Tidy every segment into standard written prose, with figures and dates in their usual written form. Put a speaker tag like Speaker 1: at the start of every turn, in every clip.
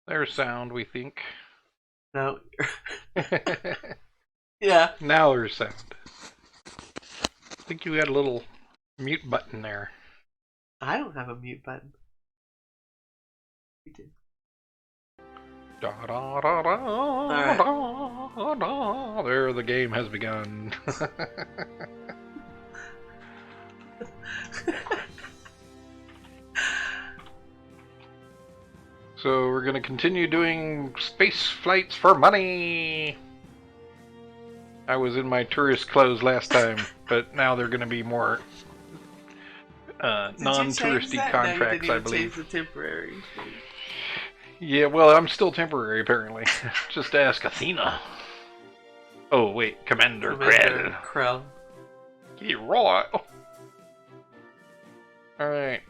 Speaker 1: There's sound, we think.
Speaker 2: No. Yeah.
Speaker 1: Now there's sound. I think you had a little mute button there.
Speaker 2: I don't have a mute button. You do.
Speaker 1: Da, da, da, da,
Speaker 2: Alright.
Speaker 1: da, da. There, the game has begun. So we're going to continue doing space flights for money. I was in my tourist clothes last time, but now they're going to be more non-touristy contracts,
Speaker 2: no,
Speaker 1: I believe.
Speaker 2: Change the temporary thing.
Speaker 1: Yeah, well, I'm still temporary, apparently. Just ask Athena. Oh, wait, Commander
Speaker 2: Krell.
Speaker 1: Get right. Alright.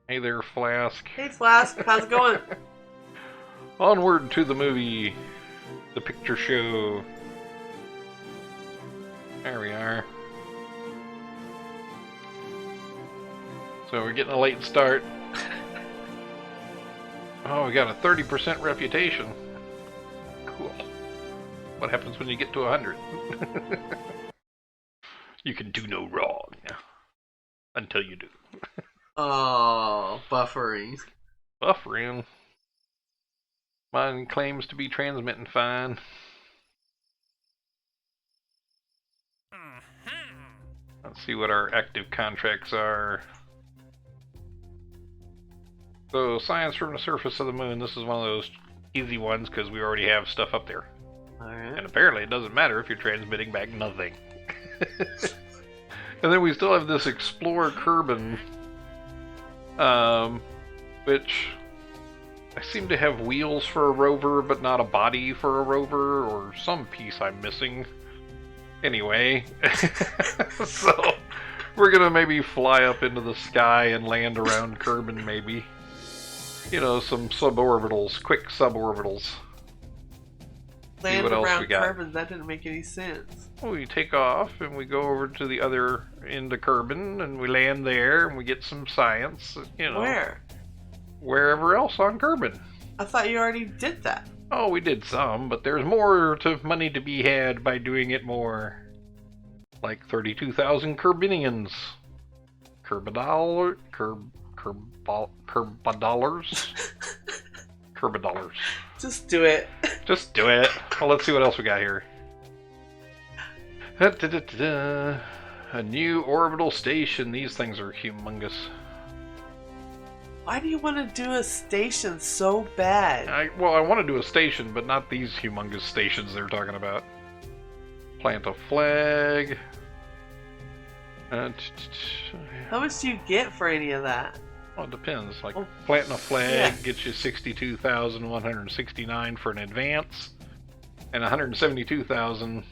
Speaker 1: Hey there, Flask.
Speaker 2: Hey, Flask, how's it going?
Speaker 1: Onward to the movie. The picture show. There we are. So we're getting a late start. Oh, we got a 30% reputation. Cool. What happens when you get to 100? You can do no wrong. Until you do.
Speaker 2: Oh, buffering.
Speaker 1: Buffering? Mine claims to be transmitting fine. Let's see what our active contracts are. So, science from the surface of the moon. This is one of those easy ones because we already have stuff up there.
Speaker 2: Alright.
Speaker 1: And apparently it doesn't matter if you're transmitting back nothing. And then we still have this Explore Kerbal, which I seem to have wheels for a rover, but not a body for a rover, or some piece I'm missing. Anyway, so we're gonna maybe fly up into the sky and land around Kerbal, maybe. You know, some suborbitals, quick suborbitals.
Speaker 2: Land
Speaker 1: what else
Speaker 2: around
Speaker 1: we got.
Speaker 2: Kerbal, that didn't make any sense.
Speaker 1: We take off and we go over to the other end of Kerbal and we land there and we get some science, you know.
Speaker 2: Where?
Speaker 1: Wherever else on Kerbal.
Speaker 2: I thought you already did that.
Speaker 1: Oh, we did some, but there's more money to be had by doing it more. Like 32,000 Kerbinians. Kerbadollar? Kerbadolars? Kerbadolars.
Speaker 2: Just do it.
Speaker 1: Just do it. Well, let's see what else we got here. A new orbital station. These things are humongous.
Speaker 2: Why do you want to do a station so bad?
Speaker 1: I want to do a station, but not these humongous stations they're talking about. Plant a flag.
Speaker 2: How much do you get for any of that?
Speaker 1: Well, it depends. Like, planting a flag
Speaker 2: Yeah.
Speaker 1: gets you 62,169 for an advance, and 172,000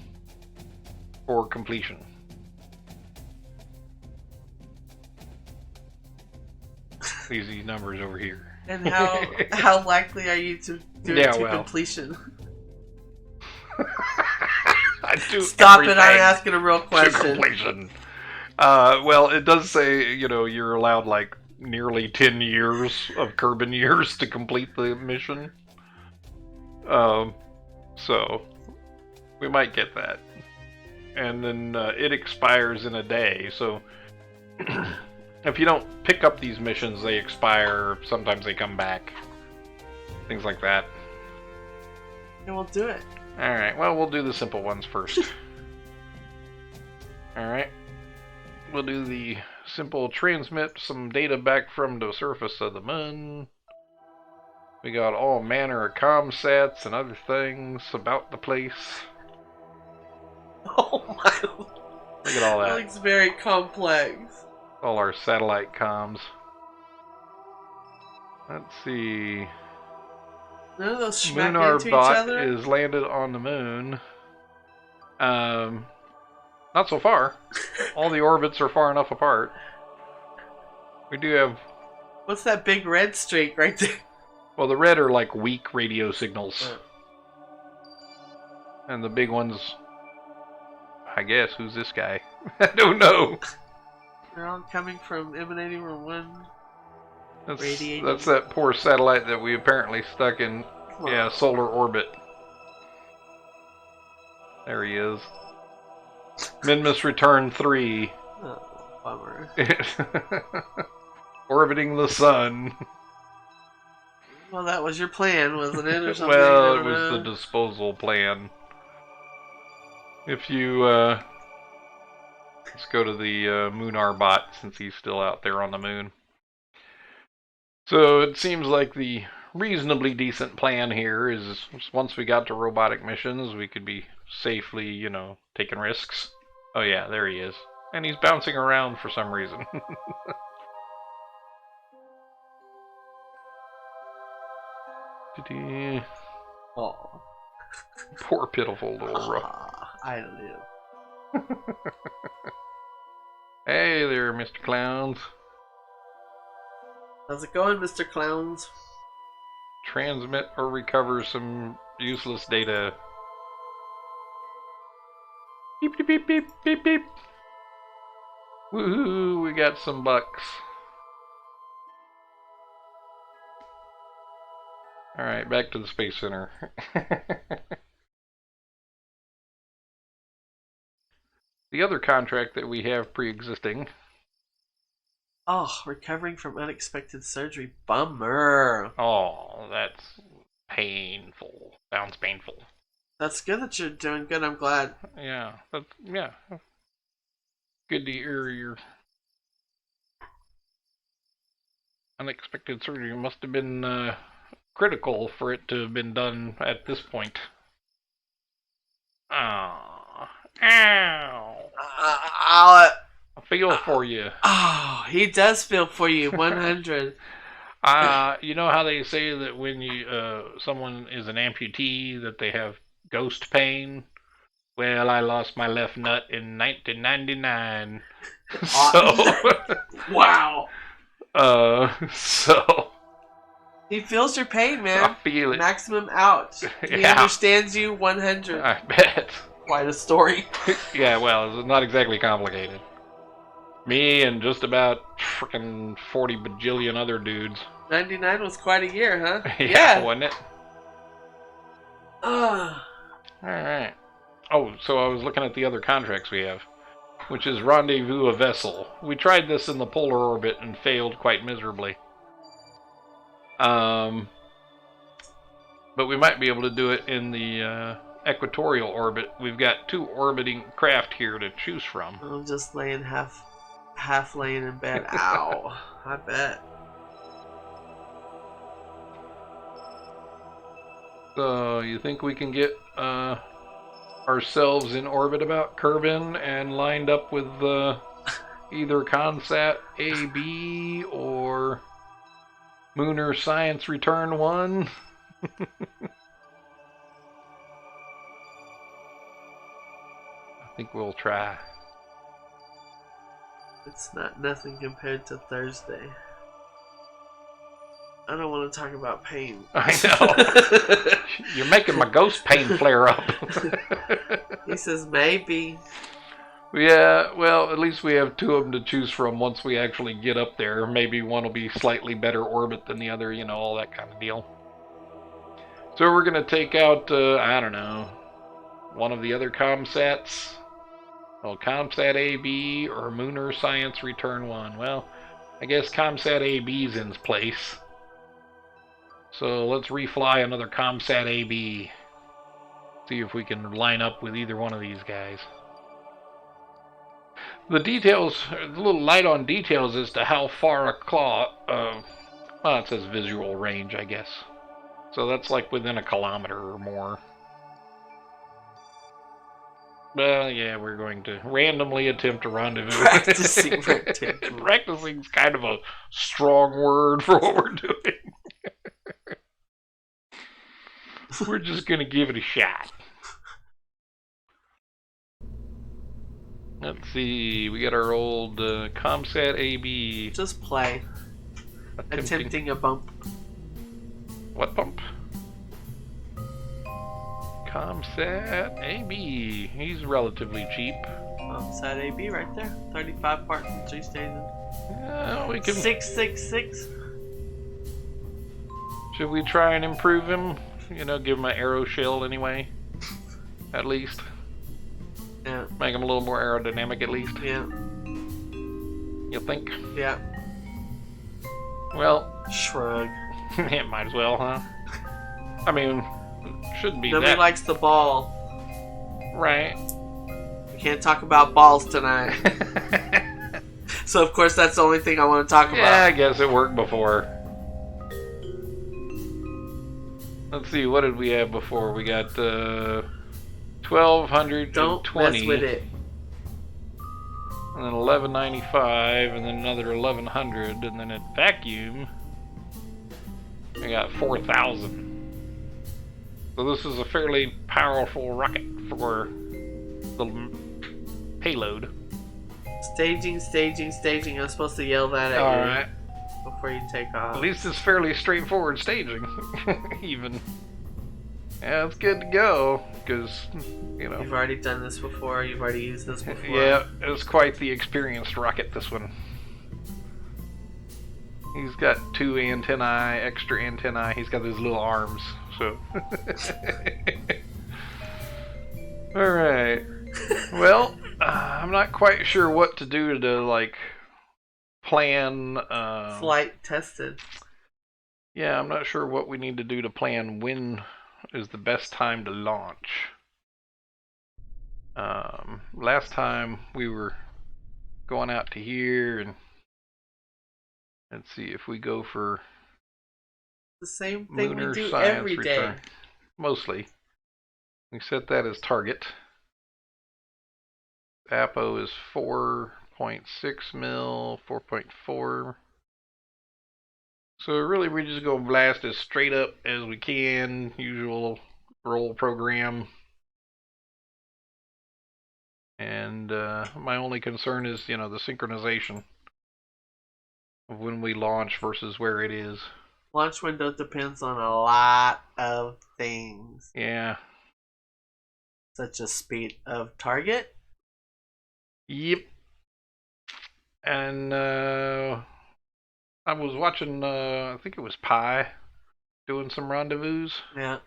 Speaker 1: for completion. These numbers over here.
Speaker 2: And how likely are you to do it to completion?
Speaker 1: I do
Speaker 2: Stop it! I'm asking a real question.
Speaker 1: To completion. Well, it does say, you know, you're allowed like nearly 10 years of Kerbal years to complete the mission. So we might get that. And then it expires in a day, so if you don't pick up these missions, they expire. Sometimes they come back. Things like that.
Speaker 2: And we'll do it.
Speaker 1: Alright, well, we'll do the simple ones first. Alright. We'll do the simple transmit some data back from the surface of the moon. We got all manner of comsats and other things about the place.
Speaker 2: Oh my Lord.
Speaker 1: Look at all that.
Speaker 2: That looks very complex.
Speaker 1: All our satellite comms. Let's see.
Speaker 2: None of those smack
Speaker 1: Lunar
Speaker 2: into each
Speaker 1: bot
Speaker 2: other?
Speaker 1: is landed on the moon. Not so far. All the orbits are far enough apart. We do have...
Speaker 2: What's that big red streak right there?
Speaker 1: Well, the red are like weak radio signals. And the big ones... I guess, who's this guy? I don't know.
Speaker 2: They're all emanating from one
Speaker 1: That's that poor satellite that we apparently stuck in, solar orbit. There he is. Minmus Return 3.
Speaker 2: Oh, bummer.
Speaker 1: Orbiting the sun.
Speaker 2: Well, that was your plan, wasn't it, or something?
Speaker 1: Well, it was the disposal plan. If you, let's go to the Moonar bot, since he's still out there on the moon. So it seems like the reasonably decent plan here is once we got to robotic missions, we could be safely, you know, taking risks. Oh yeah, there he is. And he's bouncing around for some reason.
Speaker 2: Oh.
Speaker 1: Poor pitiful little rock.
Speaker 2: I live.
Speaker 1: Hey there, Mr. Clowns.
Speaker 2: How's it going, Mr. Clowns?
Speaker 1: Transmit or recover some useless data. Beep, beep, beep, beep, beep, beep. Woohoo, we got some bucks. Alright, back to the Space Center. The other contract that we have pre-existing.
Speaker 2: Oh, recovering from unexpected surgery. Bummer.
Speaker 1: Oh, that's painful. Sounds painful.
Speaker 2: That's good that you're doing good. I'm glad.
Speaker 1: Yeah, yeah. Good to hear your unexpected surgery. Must have been critical for it to have been done at this point. Oh, ow. I feel for you.
Speaker 2: Oh, he does feel for you. 100.
Speaker 1: You know how they say that when you someone is an amputee that they have ghost pain? Well, I lost my left nut in 1999.
Speaker 2: Wow.
Speaker 1: So
Speaker 2: he feels your pain, man.
Speaker 1: I feel it.
Speaker 2: Maximum ouch. He understands you 100.
Speaker 1: I bet.
Speaker 2: Quite a story.
Speaker 1: Yeah, well, it's not exactly complicated. Me and just about frickin' 40 bajillion other dudes.
Speaker 2: 99 was quite a year, huh?
Speaker 1: Yeah, wasn't it?
Speaker 2: Ah.
Speaker 1: Alright. Oh, so I was looking at the other contracts we have, which is rendezvous a vessel. We tried this in the polar orbit and failed quite miserably. But we might be able to do it in the equatorial orbit. We've got 2 orbiting craft here to choose from.
Speaker 2: I'm just laying half laying in bed. Ow. I bet.
Speaker 1: So you think we can get ourselves in orbit about Kerbin and lined up with either ComSat AB or Mooner Science Return 1? I think we'll try.
Speaker 2: It's nothing compared to Thursday. I don't want to talk about pain.
Speaker 1: I know. You're making my ghost pain flare up.
Speaker 2: He says maybe.
Speaker 1: Yeah, well, at least we have 2 of them to choose from once we actually get up there. Maybe one will be slightly better orbit than the other, you know, all that kind of deal. So we're going to take out, I don't know, one of the other ComSats. Well, ComSat AB or Mooner Science Return 1. Well, I guess ComSat AB's in place. So let's refly another ComSat AB. See if we can line up with either one of these guys. The details, a little light on details as to how far a claw, well, it says visual range, I guess. So that's like within a kilometer or more. Well, yeah, we're going to randomly attempt a rendezvous.
Speaker 2: Practicing.
Speaker 1: Practicing's kind of a strong word for what we're doing. We're just going to give it a shot. Let's see, we got our old ComSat AB.
Speaker 2: Just play. Attempting a bump.
Speaker 1: What bump? ComSat AB. He's relatively cheap.
Speaker 2: ComSat AB right there. 35 parts and 3 stations.
Speaker 1: Yeah, we can.
Speaker 2: 666.
Speaker 1: Should we try and improve him? You know, give him an arrow shell anyway. At least.
Speaker 2: Yeah.
Speaker 1: Make him a little more aerodynamic at least.
Speaker 2: Yeah.
Speaker 1: You think?
Speaker 2: Yeah.
Speaker 1: Well.
Speaker 2: Shrug.
Speaker 1: It might as well, huh? I mean, shouldn't be
Speaker 2: Nobody
Speaker 1: that.
Speaker 2: likes the ball.
Speaker 1: Right.
Speaker 2: We can't talk about balls tonight. So, of course, that's the only thing I want to talk about.
Speaker 1: Yeah, I guess it worked before. Let's see, what did we have before? We got 1,220.
Speaker 2: Don't mess with it.
Speaker 1: And then 1195, and then another 1100, and then at vacuum, I got 4,000. So this is a fairly powerful rocket for the payload.
Speaker 2: Staging, staging, staging. I'm supposed to yell that at you.
Speaker 1: Alright.
Speaker 2: Before you take off.
Speaker 1: At least it's fairly straightforward staging, even. Yeah, it's good to go, because, you know.
Speaker 2: You've already done this before, you've already used this before.
Speaker 1: Yeah, it's quite the experienced rocket, this one. He's got 2 antennae, extra antennae, he's got his little arms, so. Alright. Well, I'm not quite sure what to do to, like, plan
Speaker 2: flight tested.
Speaker 1: Yeah, I'm not sure what we need to do to plan when is the best time to launch. Last time we were going out to here, and let's see if we go for
Speaker 2: the same thing
Speaker 1: lunar
Speaker 2: we do
Speaker 1: science
Speaker 2: every
Speaker 1: return.
Speaker 2: day.
Speaker 1: Mostly. We set that as target. APO is 4.6 mil, 4.4. So really we're just going to blast as straight up as we can. Usual roll program. And my only concern is, you know, the synchronization of when we launch versus where it is.
Speaker 2: Launch window depends on a lot of things.
Speaker 1: Yeah.
Speaker 2: Such as speed of target.
Speaker 1: Yep. And I was watching, I think it was Pi, doing some rendezvous.
Speaker 2: Yeah.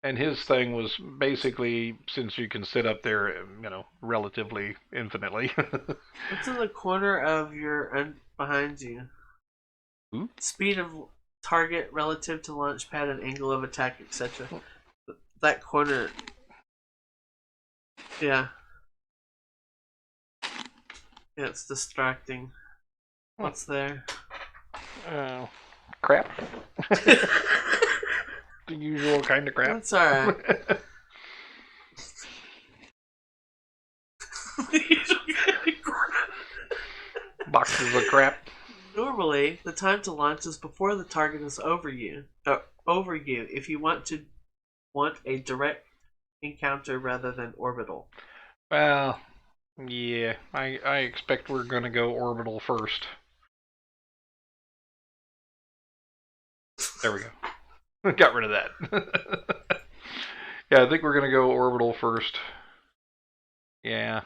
Speaker 1: And his thing was basically, since you can sit up there, you know, relatively infinitely.
Speaker 2: What's in the corner of your behind you?
Speaker 1: Ooh.
Speaker 2: Speed of target relative to launch pad and angle of attack, etc. That corner. Yeah. Yeah, it's distracting. What's there?
Speaker 1: Crap. The usual kind of crap.
Speaker 2: That's alright.
Speaker 1: Boxes of crap.
Speaker 2: Normally, the time to launch is before the target is over you. If you want a direct encounter rather than orbital.
Speaker 1: Well, yeah, I expect we're gonna go orbital first. There we go. Got rid of that. Yeah, I think we're gonna go orbital first. Yeah,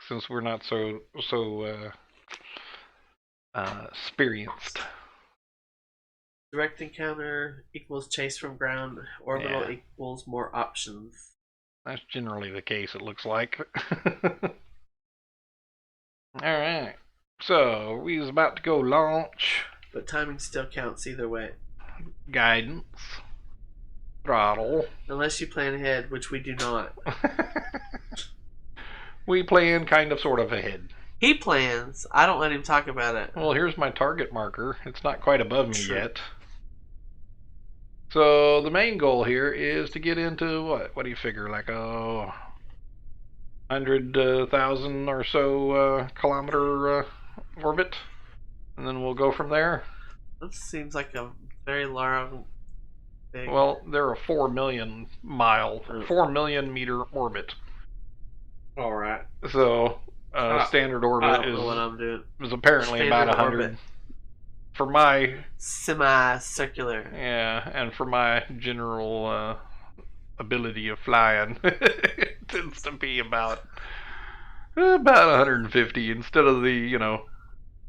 Speaker 1: since we're not so experienced.
Speaker 2: Direct encounter equals chase from ground. Orbital equals more options.
Speaker 1: That's generally the case, it looks like. Alright. So, we was about to go launch.
Speaker 2: But timing still counts either way.
Speaker 1: Guidance. Throttle.
Speaker 2: Unless you plan ahead, which we do not.
Speaker 1: We plan kind of sort of ahead.
Speaker 2: He plans. I don't let him talk about it.
Speaker 1: Well, here's my target marker. It's not quite above me yet. So the main goal here is to get into what? What do you figure? Like 100,000 or so kilometer orbit, and then we'll go from there.
Speaker 2: That seems like a very long thing.
Speaker 1: Well, they're a 4 million meter orbit.
Speaker 2: All right.
Speaker 1: So standard orbit is apparently about 100. Orbit. For my
Speaker 2: semi-circular.
Speaker 1: Yeah, and for my general ability of flying, it tends to be about 150 instead of the, you know,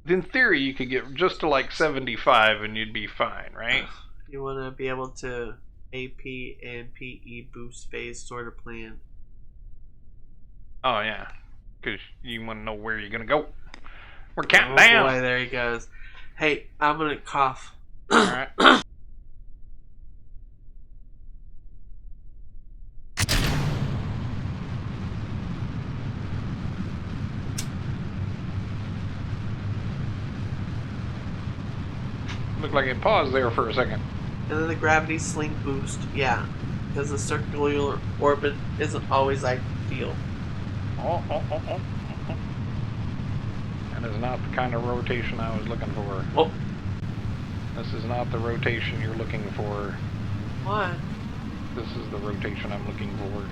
Speaker 1: in theory you could get just to like 75 and you'd be fine, right?
Speaker 2: You want to be able to AP and PE boost phase sort of plan.
Speaker 1: Oh, yeah. Because you want to know where you're going to go. We're counting
Speaker 2: Oh
Speaker 1: down.
Speaker 2: boy, there he goes. Hey, I'm going to cough.
Speaker 1: Alright. Looked like it paused there for a second.
Speaker 2: And then the gravity sling boost, yeah. Because the circular orbit isn't always ideal.
Speaker 1: Oh. That is not the kind of rotation I was looking for.
Speaker 2: Oh.
Speaker 1: This is not the rotation you're looking for.
Speaker 2: What?
Speaker 1: This is the rotation I'm looking for.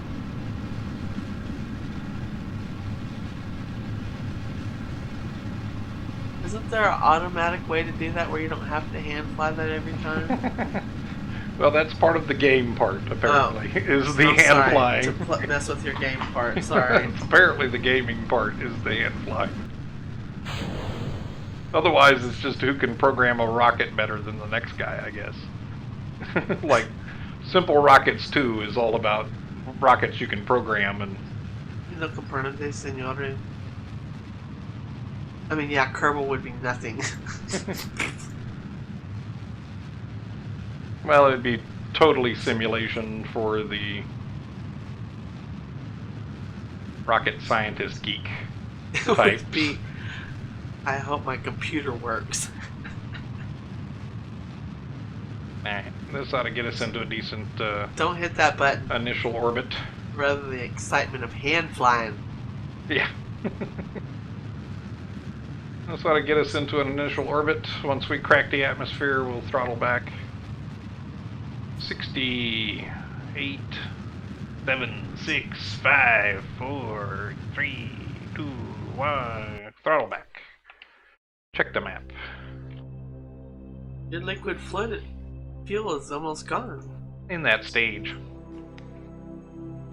Speaker 2: Isn't there an automatic way to do that where you don't have to hand fly that every time?
Speaker 1: Well, that's part of the game part, apparently, is the
Speaker 2: I'm
Speaker 1: hand
Speaker 2: sorry
Speaker 1: flying.
Speaker 2: to mess with your game part, sorry.
Speaker 1: Apparently the gaming part is the hand flying. Otherwise, it's just who can program a rocket better than the next guy, I guess. Like, Simple Rockets 2 is all about rockets you can program and...
Speaker 2: You know, comprende, señores? I mean, yeah, Kerbal would be nothing.
Speaker 1: Well, it'd be totally simulation for the rocket scientist geek
Speaker 2: It
Speaker 1: type.
Speaker 2: would be... I hope my computer works.
Speaker 1: This ought to get us into a decent
Speaker 2: Don't hit that button.
Speaker 1: initial orbit.
Speaker 2: Rather the excitement of hand flying.
Speaker 1: Yeah. This ought to get us into an initial orbit. Once we crack the atmosphere, we'll throttle back. 60, 8, 7, 6, 5, 4, 3, 2, 1. Throttle back. Check the map.
Speaker 2: Your liquid fluid fuel is almost gone.
Speaker 1: In that stage.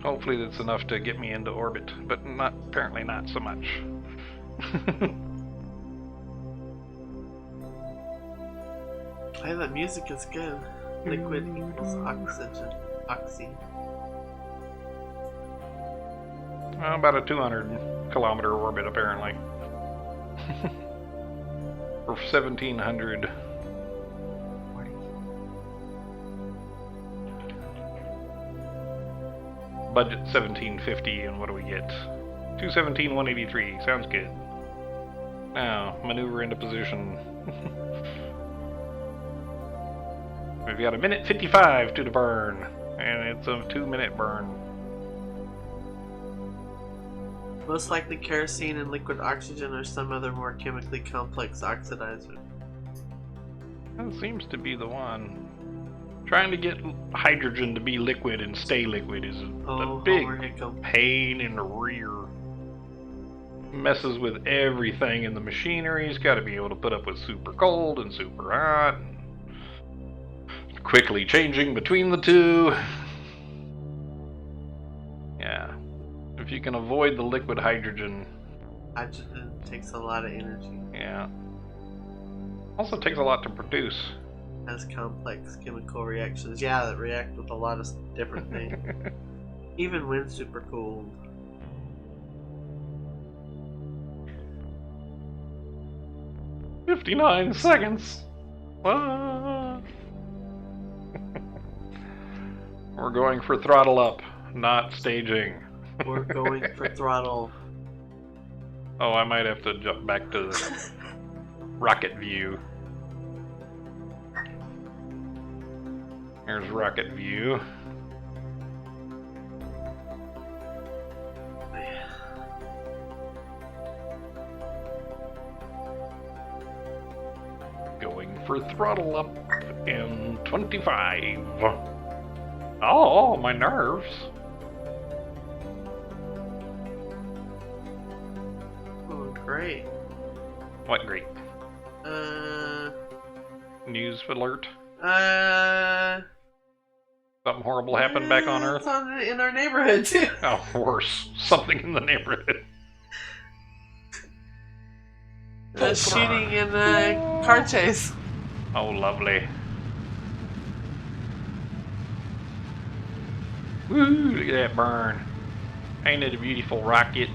Speaker 1: Hopefully that's enough to get me into orbit, but apparently not so much.
Speaker 2: Hey, that music is good. Liquid equals oxygen. Oxy.
Speaker 1: About a 200-kilometer orbit, apparently. For 1,700. Budget 1,750, and what do we get? 217, 183. Sounds good. Now, maneuver into position. We've got 1:55 to the burn, and it's a 2-minute burn.
Speaker 2: Most likely kerosene and liquid oxygen or some other more chemically complex oxidizer.
Speaker 1: That seems to be the one. Trying to get hydrogen to be liquid and stay liquid is a big pain in the rear. Messes with everything in the machinery. He's got to be able to put up with super cold and super hot. And quickly changing between the two. Yeah. If you can avoid the liquid hydrogen.
Speaker 2: Hydrogen takes a lot of energy.
Speaker 1: Yeah. Also takes a lot to produce.
Speaker 2: Has complex chemical reactions. Yeah, that react with a lot of different things. Even when super cooled.
Speaker 1: "59 seconds. Ah. We're going for throttle up, not staging.
Speaker 2: We're going for throttle.
Speaker 1: Oh, I might have to jump back to the rocket view. Here's rocket view. Going for throttle up in 25. Oh, my nerves.
Speaker 2: Oh, great.
Speaker 1: What great? News alert. Something horrible happened back on Earth?
Speaker 2: It's in our neighborhood, too.
Speaker 1: Oh, worse. Something in the neighborhood.
Speaker 2: Shooting in a car chase.
Speaker 1: Oh, lovely. Woo! Look at that burn. Ain't it a beautiful rocket?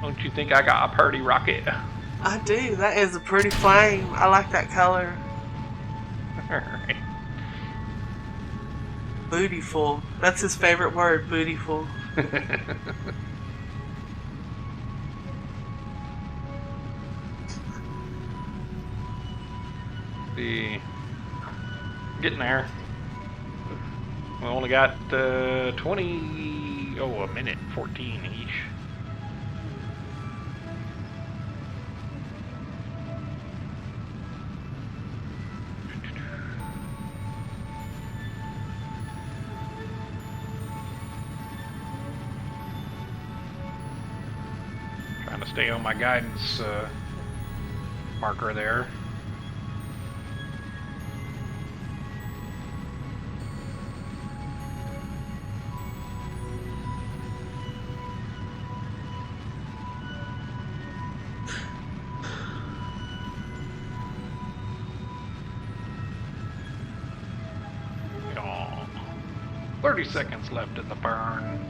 Speaker 1: Don't you think I got a pretty rocket?
Speaker 2: I do. That is a pretty flame. I like that color.
Speaker 1: Alright.
Speaker 2: Bootyful. That's his favorite word, bootyful.
Speaker 1: See. Getting there. We only got 20. Oh, a minute 14 each. Trying to stay on my guidance marker there. Oh, 30 seconds left in the burn.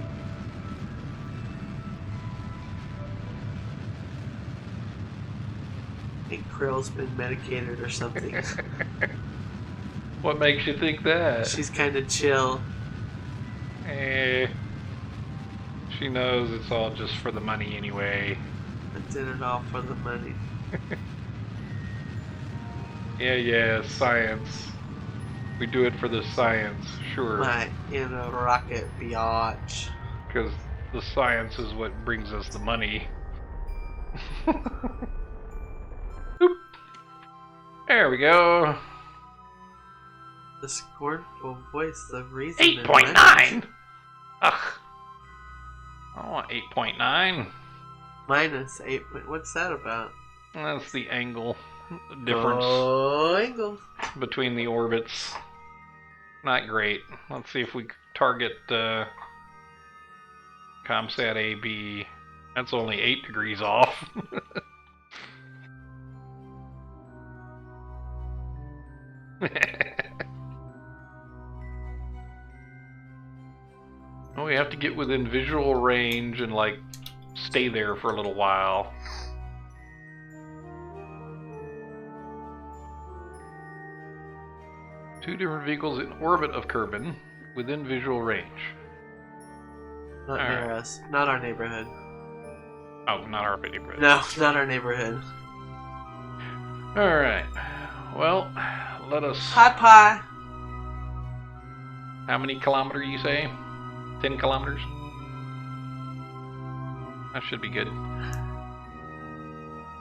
Speaker 2: I think Krill's been medicated or something.
Speaker 1: What makes you think that?
Speaker 2: She's kind of chill.
Speaker 1: She knows it's all just for the money anyway.
Speaker 2: I did it all for the money.
Speaker 1: Yeah, science. We do it for the science, sure.
Speaker 2: My inner rocket biatch.
Speaker 1: Because the science is what brings us the money. Oop. There we go.
Speaker 2: The scornful voice of reason.
Speaker 1: 8.9! Ugh. I don't want 8.9.
Speaker 2: Minus 8. What's that about?
Speaker 1: That's the angle difference
Speaker 2: Angle.
Speaker 1: between the orbits. Not great. Let's see if we target ComSat AB. That's only 8 degrees off. Well, we have to get within visual range and like stay there for a little while. Two different vehicles in orbit of Kerbal within visual range.
Speaker 2: Not near us. Not our neighborhood.
Speaker 1: Oh, not our neighborhood.
Speaker 2: No, not our neighborhood.
Speaker 1: Alright. Well, let us...
Speaker 2: Hi, Pie!
Speaker 1: How many kilometers you say? 10 kilometers? That should be good.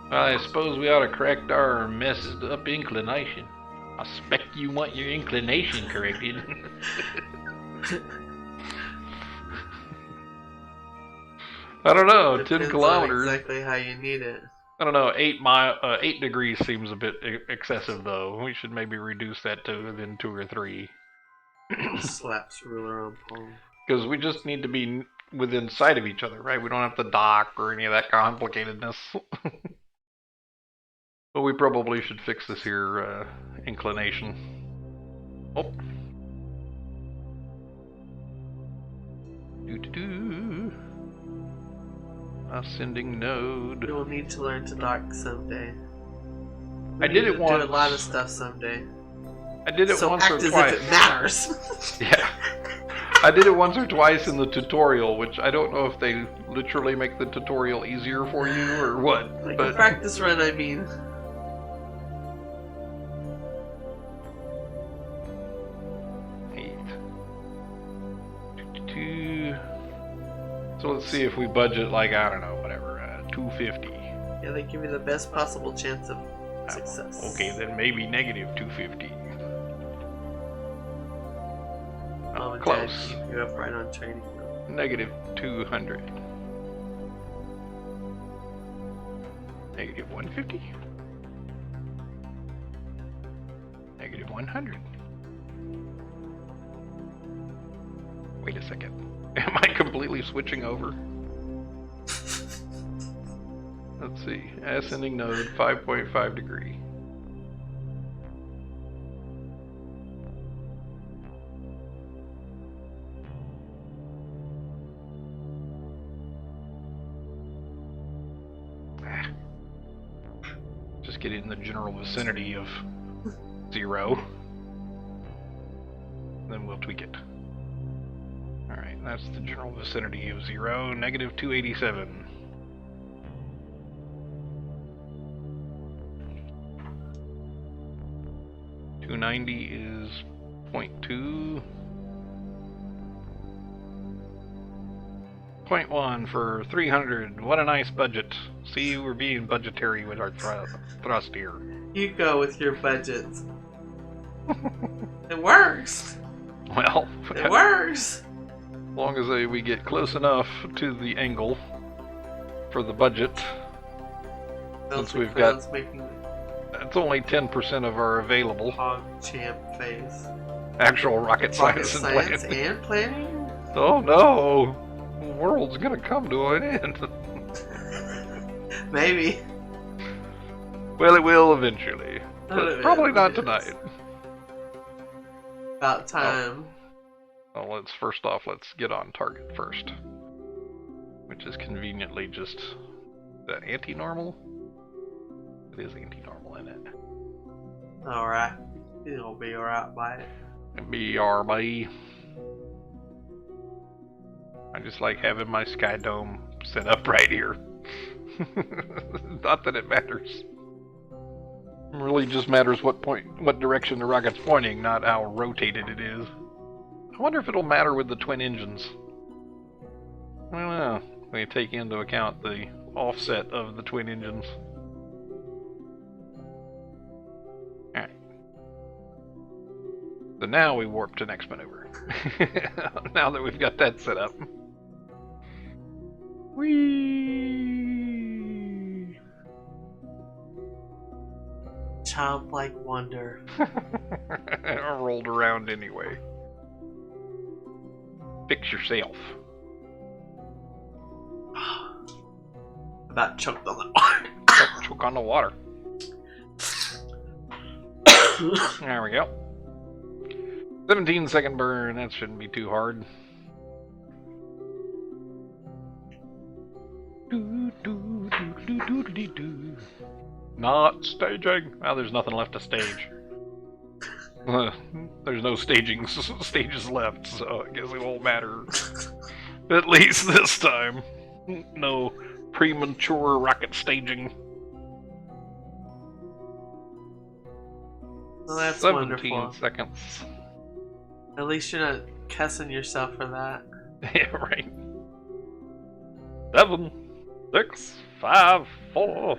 Speaker 1: Well, I suppose we ought to correct our messed up inclination. I expect you want your inclination corrected. I don't know,
Speaker 2: Depends
Speaker 1: 10 kilometers.
Speaker 2: on exactly how you need it.
Speaker 1: I don't know, 8 degrees seems a bit excessive though. We should maybe reduce that to within 2 or 3.
Speaker 2: Slaps ruler on palm.
Speaker 1: Because we just need to be within sight of each other, right? We don't have to dock or any of that complicatedness. But we probably should fix this here inclination. Oh. Doo-doo-doo. Ascending node.
Speaker 2: You will need to learn to dock someday.
Speaker 1: I did it once.
Speaker 2: Do a lot of stuff someday.
Speaker 1: I did it
Speaker 2: so
Speaker 1: once
Speaker 2: act
Speaker 1: or
Speaker 2: as
Speaker 1: twice.
Speaker 2: if it matters.
Speaker 1: Yeah. I did it once or twice in the tutorial, which I don't know if they literally make the tutorial easier for you or what.
Speaker 2: Like
Speaker 1: but
Speaker 2: a practice run, I mean.
Speaker 1: So let's see if we budget like, I don't know, whatever, 250.
Speaker 2: Yeah, they give you the best possible chance of success.
Speaker 1: Okay, then maybe negative 250.
Speaker 2: Oh,
Speaker 1: close.
Speaker 2: Dad, keep you up right on training.
Speaker 1: Negative 200. Negative 150. Negative 100. Wait a second. Am I completely switching over? Let's see. Ascending node, 5.5 degree. just get in the general vicinity of 0. Then we'll tweak it. Alright, that's the general vicinity of 0, negative 287. .290 is 0.2. 0.1 for 300. What a nice budget. See, we're being budgetary with our thrust here.
Speaker 2: You go with your budgets. It works.
Speaker 1: Well,
Speaker 2: it works.
Speaker 1: As long as we get close enough to the angle for the budget. Since we've got... That's only 10% of our available.
Speaker 2: Hog champ face.
Speaker 1: Actual rocket science
Speaker 2: and planning?
Speaker 1: Oh no! The world's gonna come to an end.
Speaker 2: Maybe.
Speaker 1: Well, it will eventually. But probably not tonight.
Speaker 2: About time.
Speaker 1: Well, let's get on target first. Which is conveniently just... Is that anti-normal? It is anti-normal, isn't it?
Speaker 2: Alright. It'll be alright by it.
Speaker 1: BRB. I just like having my sky dome set up right here. Not that it matters. It really just matters what direction the rocket's pointing, not how rotated it is. I wonder if it'll matter with the twin engines. I don't know. We take into account the offset of the twin engines. Alright. So now we warp to next maneuver. Now that we've got that set up. Whee!
Speaker 2: Childlike wonder.
Speaker 1: I rolled around anyway. Fix yourself.
Speaker 2: About choked on the water.
Speaker 1: Choke on the water. There we go. 17-second burn. That shouldn't be too hard. Not staging. Well, there's nothing left to stage. There's no stages left, so I guess it won't matter. At least this time. No premature rocket staging.
Speaker 2: Well, that's
Speaker 1: 17
Speaker 2: wonderful.
Speaker 1: seconds.
Speaker 2: At least you're not cussing yourself for that.
Speaker 1: Yeah, right. 7, 6, 5, 4.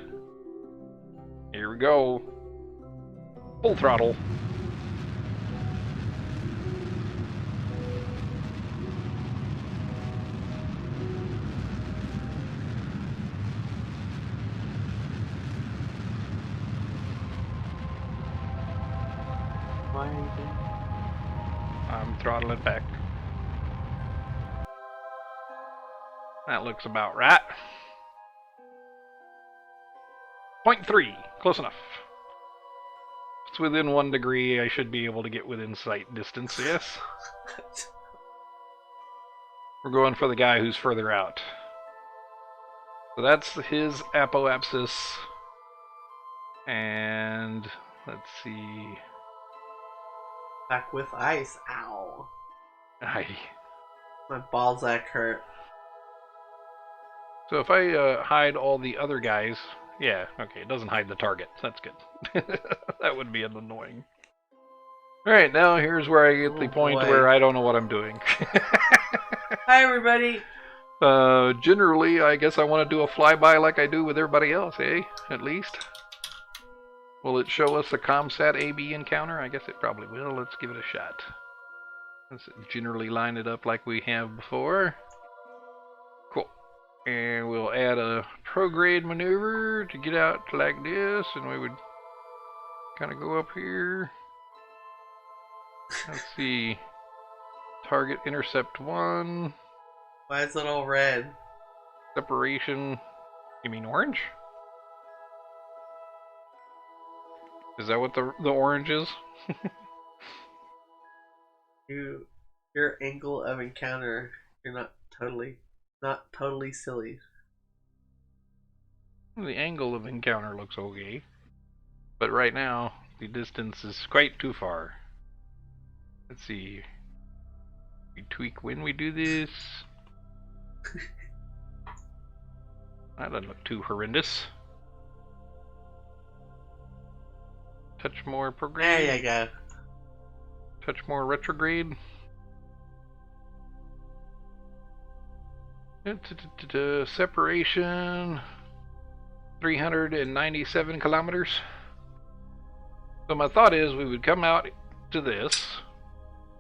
Speaker 1: Here we go. Full throttle.
Speaker 2: Why are you doing?
Speaker 1: I'm throttling back. That looks about right. 0.3, close enough. If it's within 1 degree, I should be able to get within sight distance, yes? We're going for the guy who's further out. So that's his apoapsis. And let's see.
Speaker 2: Back with ice. Ow.
Speaker 1: Aye.
Speaker 2: My Balzac hurt.
Speaker 1: So if I hide all the other guys, yeah, okay, it doesn't hide the target. That's good. That would be annoying. Alright, now here's where I get the point where I don't know what I'm doing.
Speaker 2: Hi, everybody.
Speaker 1: Generally, I guess I want to do a flyby like I do with everybody else, eh? At least. Will it show us a ComSat AB encounter? I guess it probably will. Let's give it a shot. Let's generally line it up like we have before. Cool. And we'll add a prograde maneuver to get out like this, and we would kind of go up here. Let's see. Target intercept 1.
Speaker 2: Why is it all red?
Speaker 1: Separation. You mean orange? Is that what the orange is?
Speaker 2: Your angle of encounter, you're not totally silly.
Speaker 1: The angle of encounter looks okay. But right now, the distance is quite too far. Let's see. We tweak when we do this. That doesn't look too horrendous. Touch more prograde.
Speaker 2: There you go.
Speaker 1: Touch more retrograde. Separation 397 kilometers. So my thought is we would come out to this.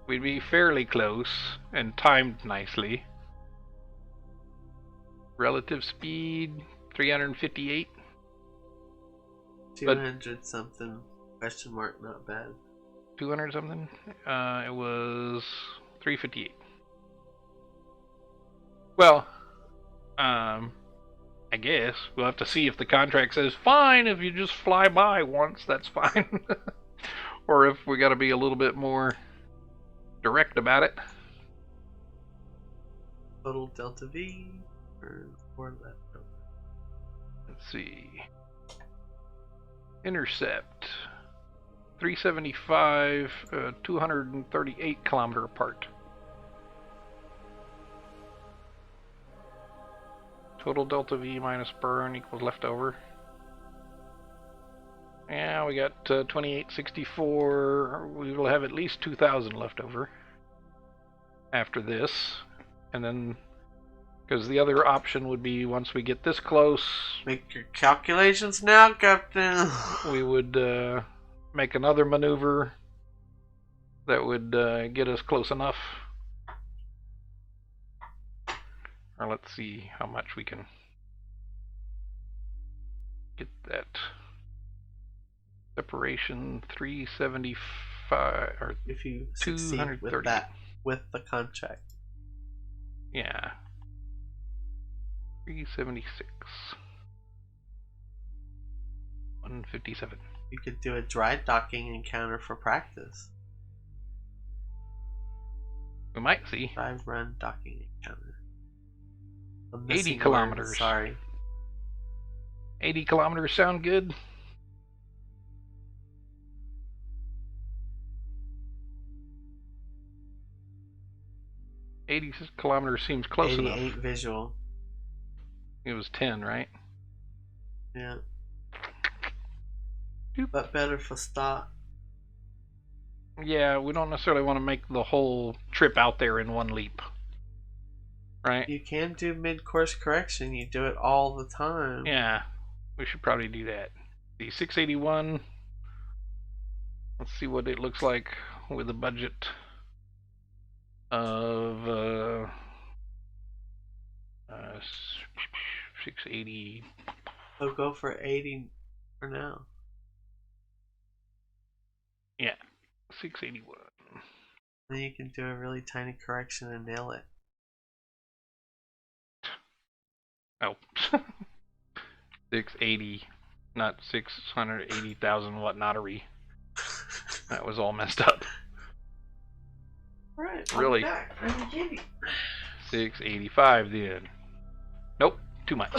Speaker 1: We'd be fairly close and timed nicely. Relative speed 358.
Speaker 2: 200 something. Question mark, not bad.
Speaker 1: 200 something? It was 358. Well, I guess we'll have to see if the contract says fine if you just fly by once, that's fine. Or if we got to be a little bit more direct about it.
Speaker 2: Total delta V or left.
Speaker 1: Let's see. Intercept 375, 238 kilometer apart. Total delta V minus burn equals leftover. Yeah, we got 2864. We will have at least 2,000 left over after this. And then, because the other option would be once we get this close,
Speaker 2: Make your calculations now, Captain.
Speaker 1: we would make another maneuver that would get us close enough. Or let's see how much we can get that. Separation 375 or
Speaker 2: If you succeed with
Speaker 1: 230.
Speaker 2: that, with the contract.
Speaker 1: Yeah. 376. 157.
Speaker 2: You could do a dry docking encounter for practice.
Speaker 1: We might see.
Speaker 2: Dry run docking encounter.
Speaker 1: 80 kilometers.
Speaker 2: Word, sorry.
Speaker 1: 80 kilometers sound good? $80 kilometers seems close
Speaker 2: 88
Speaker 1: enough.
Speaker 2: visual.
Speaker 1: It was 10, right?
Speaker 2: Yeah.
Speaker 1: Doop.
Speaker 2: But better for start.
Speaker 1: Yeah, we don't necessarily want to make the whole trip out there in one leap. Right?
Speaker 2: You can do mid-course correction. You do it all the time.
Speaker 1: Yeah, we should probably do that. The 681. Let's see what it looks like with a budget of 680.
Speaker 2: So go for 80 for now.
Speaker 1: Yeah, 681.
Speaker 2: Then you can do a really tiny correction and nail it.
Speaker 1: Oh, 680, not 680,000 whatnottery. That was all messed up.
Speaker 2: Alright,
Speaker 1: Really?
Speaker 2: back. I'm a kitty.
Speaker 1: 685 then. Nope, too much.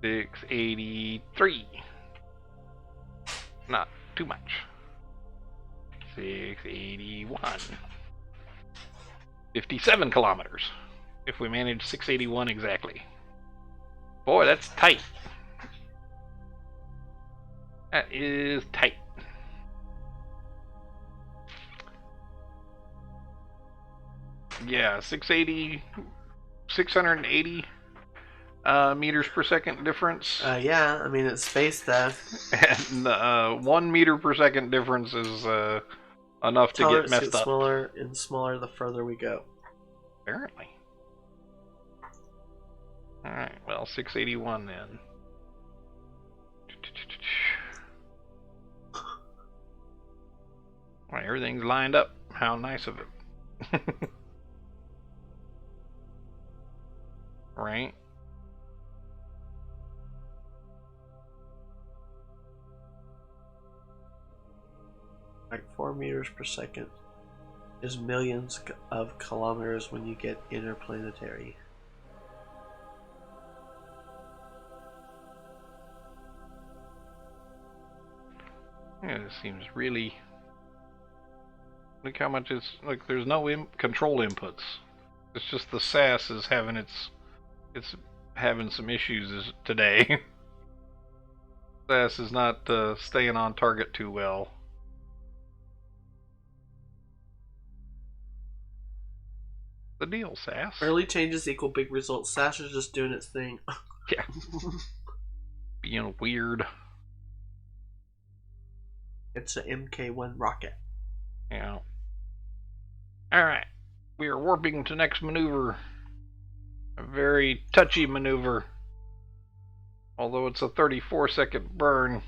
Speaker 1: 683. Not too much. 681. 57 kilometers. If we manage 681 exactly. Boy, that's tight. That is tight. Yeah, 680, 680 meters per second difference.
Speaker 2: Yeah, I mean, it's space stuff.
Speaker 1: And 1 meter per second difference is enough to get messed up.
Speaker 2: Smaller and smaller the further we go.
Speaker 1: Apparently. Alright, well, 681 then. Well, everything's lined up. How nice of it. Right?
Speaker 2: Like 4 meters per second is millions of kilometers when you get interplanetary.
Speaker 1: Yeah, this seems really... Look how much it's... Look, there's no control inputs. It's just the SAS is having it's having some issues today. SAS is not staying on target too well. The deal, SAS.
Speaker 2: Early changes equal big results. SAS is just doing its thing.
Speaker 1: Yeah. Being weird.
Speaker 2: It's an MK1 rocket.
Speaker 1: Yeah. Alright. We are warping to next maneuver. A very touchy maneuver. Although it's a 34-second burn.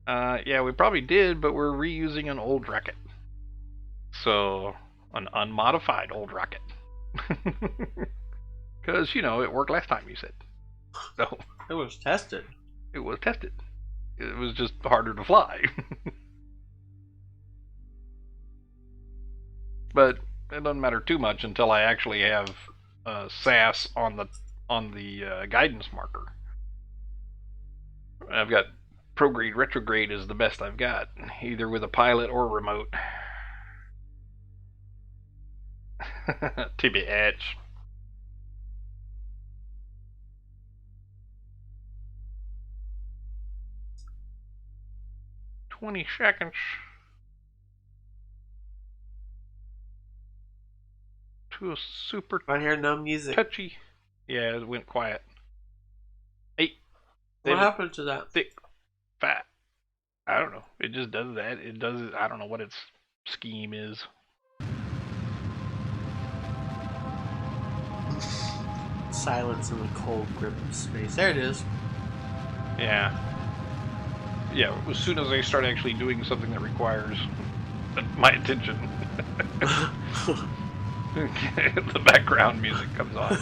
Speaker 1: Yeah, we probably did, but we're reusing an old rocket. So, an unmodified old rocket. Because, you know, it worked last time, you said. So,
Speaker 2: it was tested.
Speaker 1: It was tested. It was just harder to fly. But it doesn't matter too much until I actually have SAS on the guidance marker. I've got prograde retrograde is the best I've got, either with a pilot or remote. TBH. "20 seconds. To a super
Speaker 2: I hear no music.
Speaker 1: touchy." Yeah, it went quiet. 8.
Speaker 2: What happened to that?
Speaker 1: 6. 5. I don't know. It just does that. It does it. I don't know what its scheme is.
Speaker 2: Silence in the cold grip of space. There it is.
Speaker 1: Yeah. Yeah, as soon as I start actually doing something that requires my attention, the background music comes on.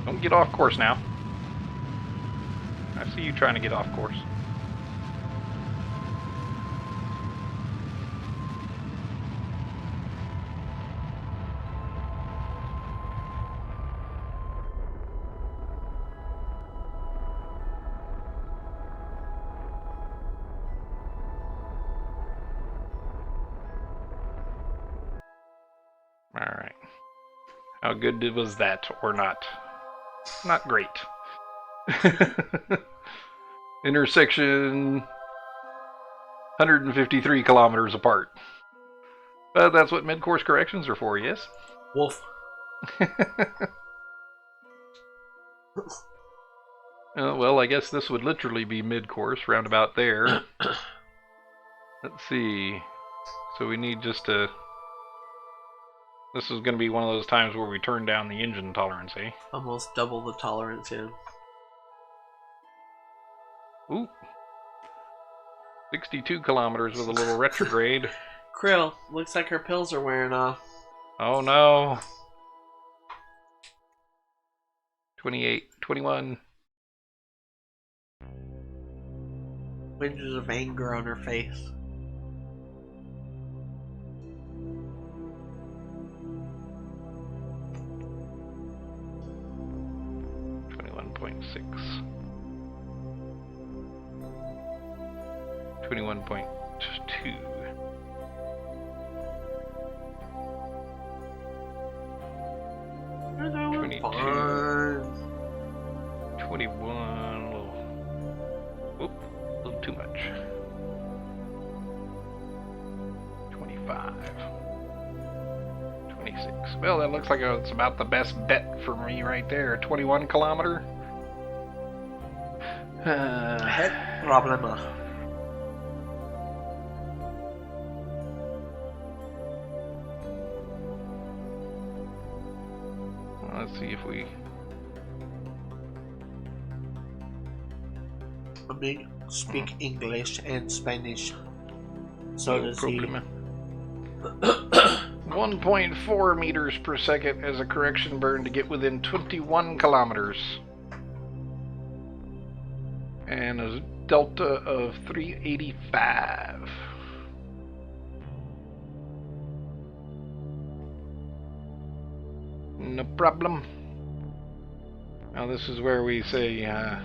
Speaker 1: Don't get off course now. I see you trying to get off course. Alright. How good was that, or not? Not great. Intersection 153 kilometers apart. But that's what mid-course corrections are for, yes?
Speaker 2: Wolf.
Speaker 1: Well, I guess this would literally be mid-course, round about there. Let's see. So we need just a... This is going to be one of those times where we turn down the engine tolerance, eh?
Speaker 2: Almost double the tolerance, yeah.
Speaker 1: Ooh. 62 kilometers with a little retrograde.
Speaker 2: Krill, looks like her pills are wearing off.
Speaker 1: Oh no. 28, 21.
Speaker 2: Twinges of anger on her face.
Speaker 1: .6. 21.2. 22. 21. Whoop, a little too much. 25. 26. Well, that looks like it's about the best bet for me right there. 21 kilometer.
Speaker 2: Head problema.
Speaker 1: Let's see if we...
Speaker 2: I speak English and Spanish. So
Speaker 1: No
Speaker 2: does
Speaker 1: problema. 1.4 meters per second as a correction burn to get within 21 kilometers. And a delta of 385. No problem. Now this is where we say, oh,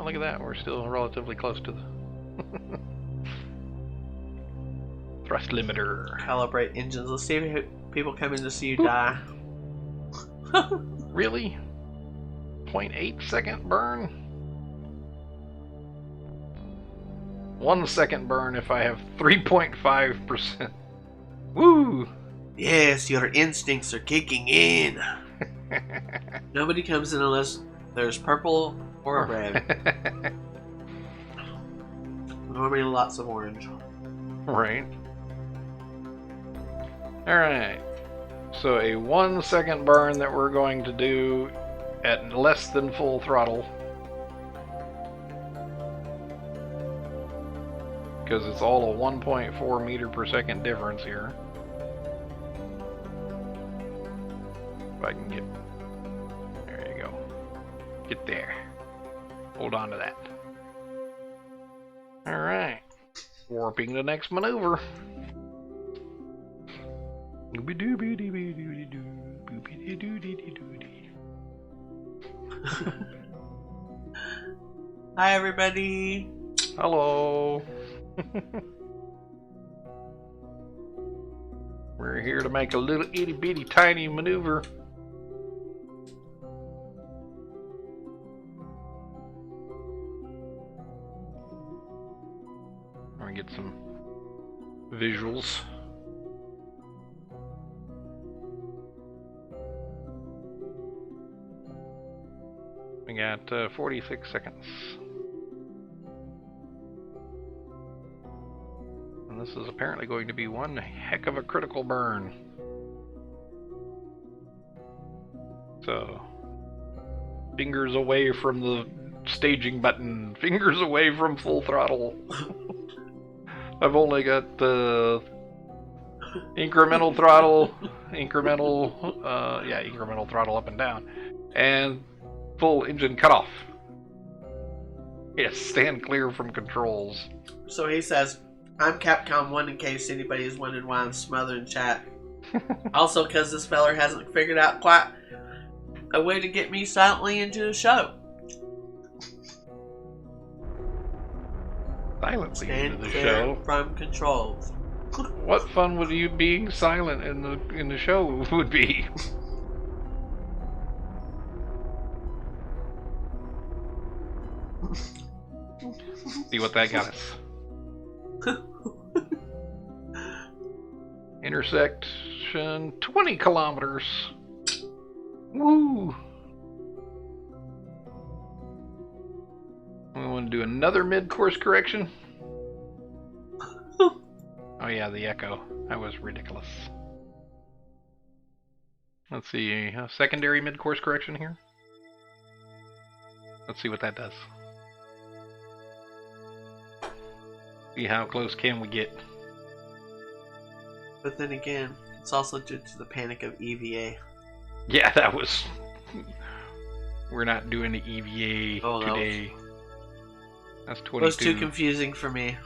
Speaker 1: look at that. We're still relatively close to the thrust limiter.
Speaker 2: Calibrate engines. Let's see if people come in to see you
Speaker 1: Boop.
Speaker 2: die.
Speaker 1: Really? 0.8 second burn? 1 second burn if I have 3.5%. Woo!
Speaker 2: Yes, your instincts are kicking in. Nobody comes in unless there's purple or red. Normally lots of orange.
Speaker 1: Right. Alright. So a 1 second burn that we're going to do at less than full throttle. Because it's all a 1.4 meter per second difference here. If I can get... There you go. Get there. Hold on to that. Alright. Warping the next maneuver.
Speaker 2: Hi, everybody.
Speaker 1: Hello. We're here to make a little itty bitty tiny maneuver. I'm gonna get some visuals. We got 46 seconds. And this is apparently going to be one heck of a critical burn. So, fingers away from the staging button, fingers away from full throttle. I've only got the incremental throttle, incremental throttle up and down, and full engine cutoff. Yes, stand clear from controls.
Speaker 2: So he says, I'm Capcom 1 in case anybody is wondering why I'm smothering chat. Also, because this feller hasn't figured out quite a way to get me silently into the show.
Speaker 1: Silently
Speaker 2: Stand
Speaker 1: into the
Speaker 2: clear
Speaker 1: show.
Speaker 2: from controls.
Speaker 1: What fun would you being silent in the show would be? See what that got us. Intersection 20 kilometers. Woo! We want to do another mid-course correction. Oh yeah, the echo. That was ridiculous. Let's see, a secondary mid-course correction here. Let's see what that does. See how close can we get.
Speaker 2: But then again, it's also due to the panic of EVA.
Speaker 1: Yeah, that was... We're not doing the EVA today.
Speaker 2: No.
Speaker 1: That's 22.
Speaker 2: It was too confusing for me.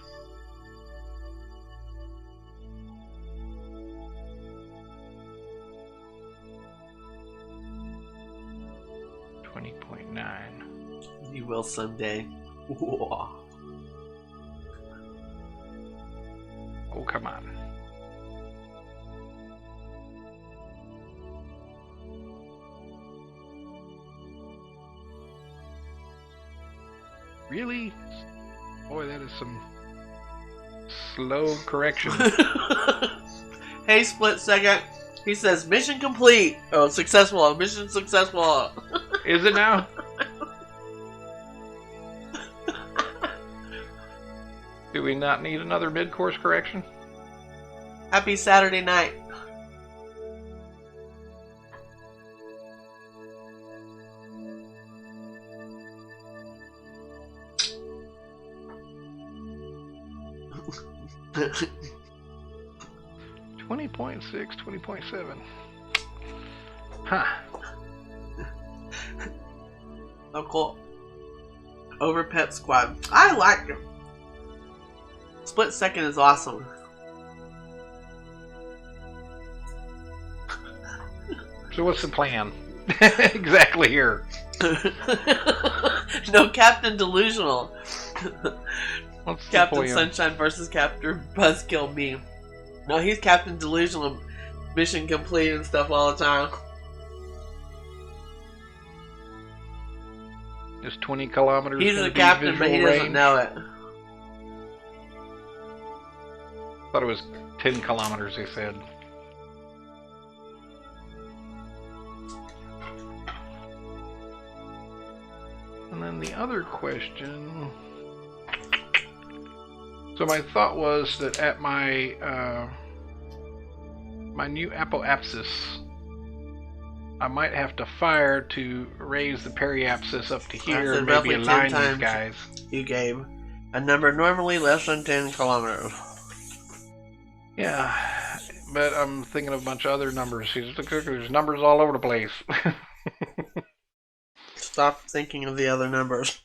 Speaker 2: You will someday. Whoa.
Speaker 1: Oh, come on. Really? Boy, that is some slow correction.
Speaker 2: Hey, split second. He says, mission complete. Oh, successful. Mission successful.
Speaker 1: Is it now? Do we not need another mid-course correction?
Speaker 2: Happy Saturday night.
Speaker 1: $20.6, 20.7. Huh.
Speaker 2: Local over pet squad. I like him. Split second is awesome.
Speaker 1: So what's the plan? exactly here.
Speaker 2: No, Captain Delusional.
Speaker 1: What's
Speaker 2: Captain
Speaker 1: the
Speaker 2: Sunshine versus Captain Buzzkill me. No, he's Captain Delusional. Mission complete and stuff all the time.
Speaker 1: Is 20 kilometers?
Speaker 2: He's the captain, but he doesn't know it.
Speaker 1: Thought it was 10 kilometers. They said. And then the other question. So my thought was that at my my new apoapsis, I might have to fire to raise the periapsis up to here, and maybe align these guys.
Speaker 2: You gave a number normally less than 10 kilometers.
Speaker 1: Yeah, but I'm thinking of a bunch of other numbers. There's numbers all over the place.
Speaker 2: Stop thinking of the other numbers.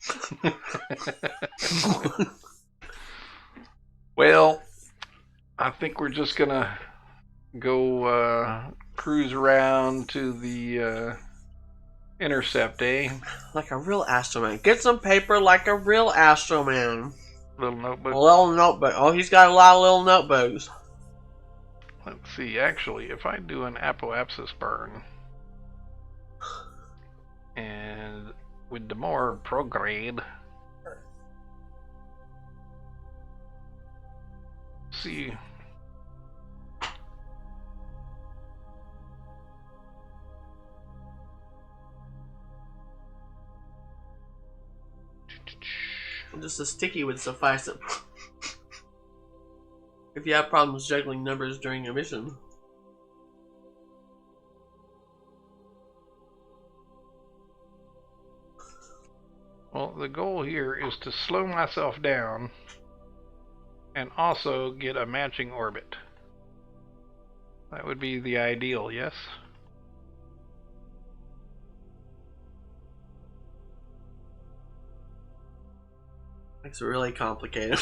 Speaker 1: Well, I think we're just gonna go cruise around to the intercept, eh?
Speaker 2: Like a real astroman. Get some paper like a real astroman.
Speaker 1: Little notebook.
Speaker 2: A little notebook. Oh, he's got a lot of little notebooks.
Speaker 1: Let's see, actually, if I do an apoapsis burn, and with the more prograde, see.
Speaker 2: Just a sticky would suffice it. If you have problems juggling numbers during a mission.
Speaker 1: Well, the goal here is to slow myself down and also get a matching orbit. That would be the ideal, yes?
Speaker 2: Makes it really complicated.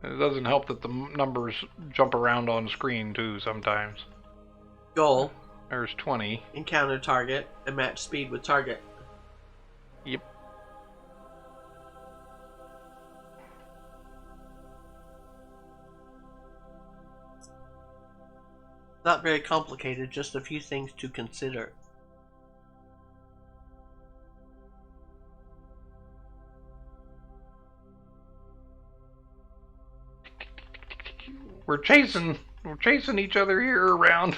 Speaker 1: It doesn't help that the numbers jump around on screen too sometimes.
Speaker 2: Goal.
Speaker 1: There's 20.
Speaker 2: Encounter target and match speed with target.
Speaker 1: Yep.
Speaker 2: Not very complicated, just a few things to consider.
Speaker 1: We're chasing each other here around.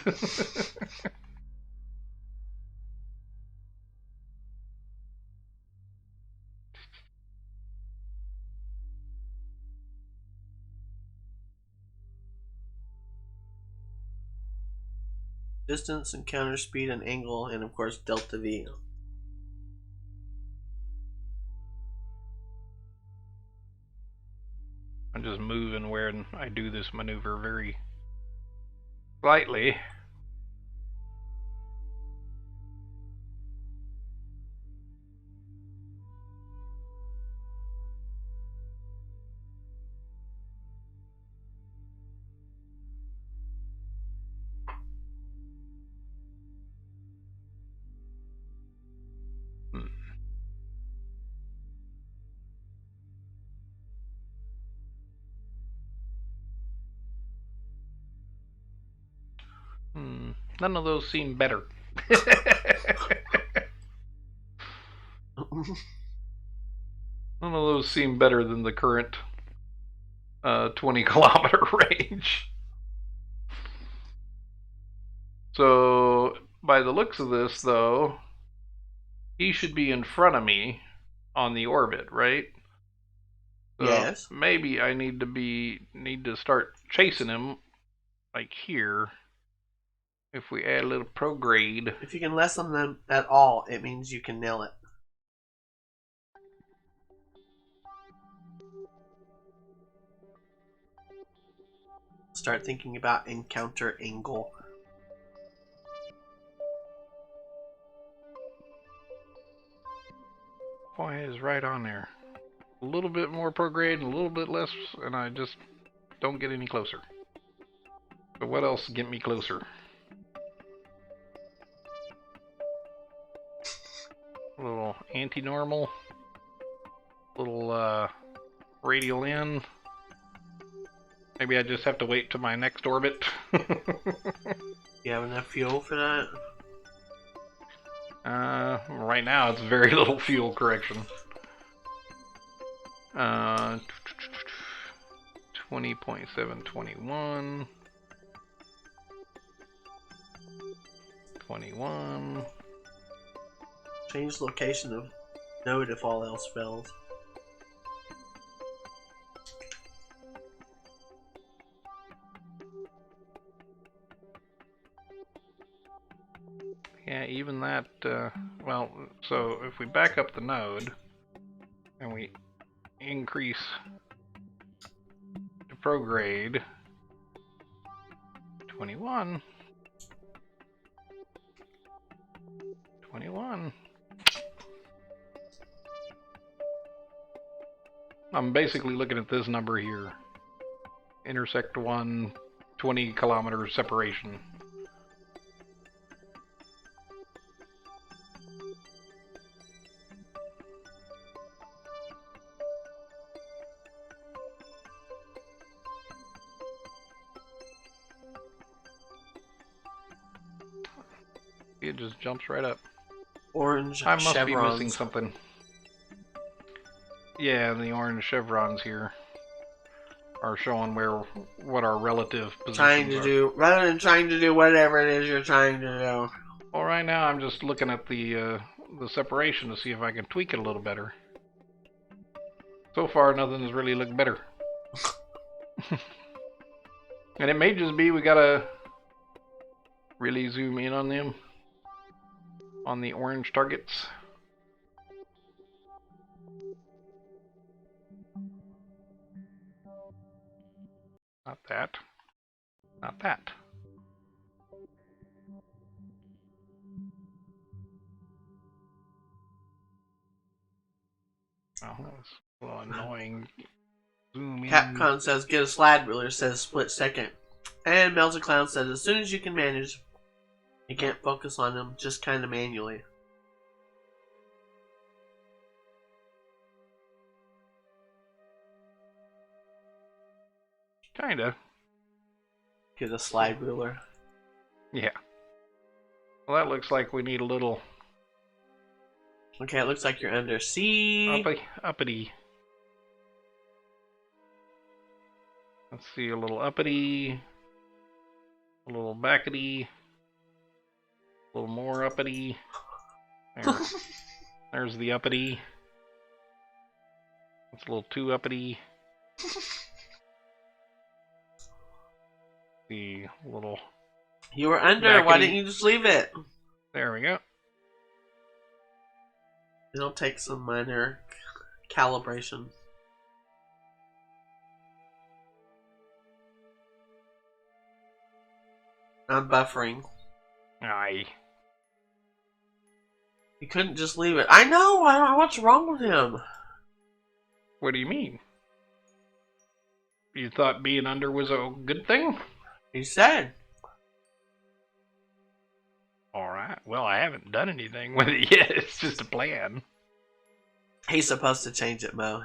Speaker 2: Distance, encounter speed and angle, and of course delta V.
Speaker 1: I'm just moving where I do this maneuver very slightly. None of those seem better. None of those seem better than the current 20 kilometer range. So, by the looks of this, though, he should be in front of me on the orbit, right? So
Speaker 2: yes.
Speaker 1: Maybe I need to start chasing him, like here. If we add a little prograde.
Speaker 2: If you can lessen them at all, it means you can nail it. Start thinking about encounter angle.
Speaker 1: Boy, it's right on there. A little bit more prograde, a little bit less, and I just don't get any closer. But what else get me closer? A little anti-normal. Little radial in. Maybe I just have to wait to my next orbit.
Speaker 2: You have enough fuel for that?
Speaker 1: Right now it's very little fuel correction. 20.721. 21.
Speaker 2: Change location of node if all else fails.
Speaker 1: Yeah, even that, well, so if we back up the node and we increase the prograde 21. 21. I'm basically looking at this number here. Intersect 1, 20 kilometer separation. It just jumps right up.
Speaker 2: Orange
Speaker 1: I must
Speaker 2: chevrons.
Speaker 1: be missing something. Yeah, the orange chevrons here are showing what our relative positions are.
Speaker 2: Rather than trying to do whatever it is you're trying to do.
Speaker 1: Well, right now I'm just looking at the separation to see if I can tweak it a little better. So far, nothing has really looked better. And it may just be we gotta really zoom in on them. On the orange targets. Not that. Not that. Oh, that's a little annoying. Zoom in.
Speaker 2: Capcom says get a slide ruler, says split second. And Melted Clown says as soon as you can manage. You can't focus on them, just kind of manually.
Speaker 1: Kinda.
Speaker 2: Get a slide ruler.
Speaker 1: Yeah. Well, that looks like we need a little...
Speaker 2: Okay, it looks like you're under C.
Speaker 1: Uppity. Let's see, a little uppity. A little backity. A little more uppity. There's the uppity. It's a little too uppity. The little...
Speaker 2: You were under,
Speaker 1: backity.
Speaker 2: why didn't you just leave it?
Speaker 1: There we go.
Speaker 2: It'll take some minor calibration. I'm buffering.
Speaker 1: Aye.
Speaker 2: You couldn't just leave it. I know! What's wrong with him?
Speaker 1: What do you mean? You thought being under was a good thing?
Speaker 2: He said.
Speaker 1: Alright, well, I haven't done anything with it yet. It's just a plan.
Speaker 2: He's supposed to change it, Mo.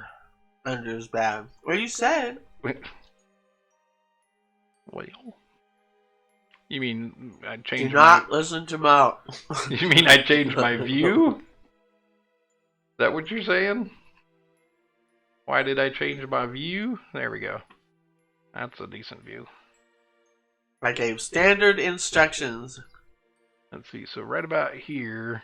Speaker 2: Under is bad. Well, you said.
Speaker 1: Well, you mean I changed
Speaker 2: Do not listen to Mo.
Speaker 1: You mean I changed my view? Is that what you're saying? Why did I change my view? There we go. That's a decent view.
Speaker 2: I gave standard instructions.
Speaker 1: Let's see, so right about here.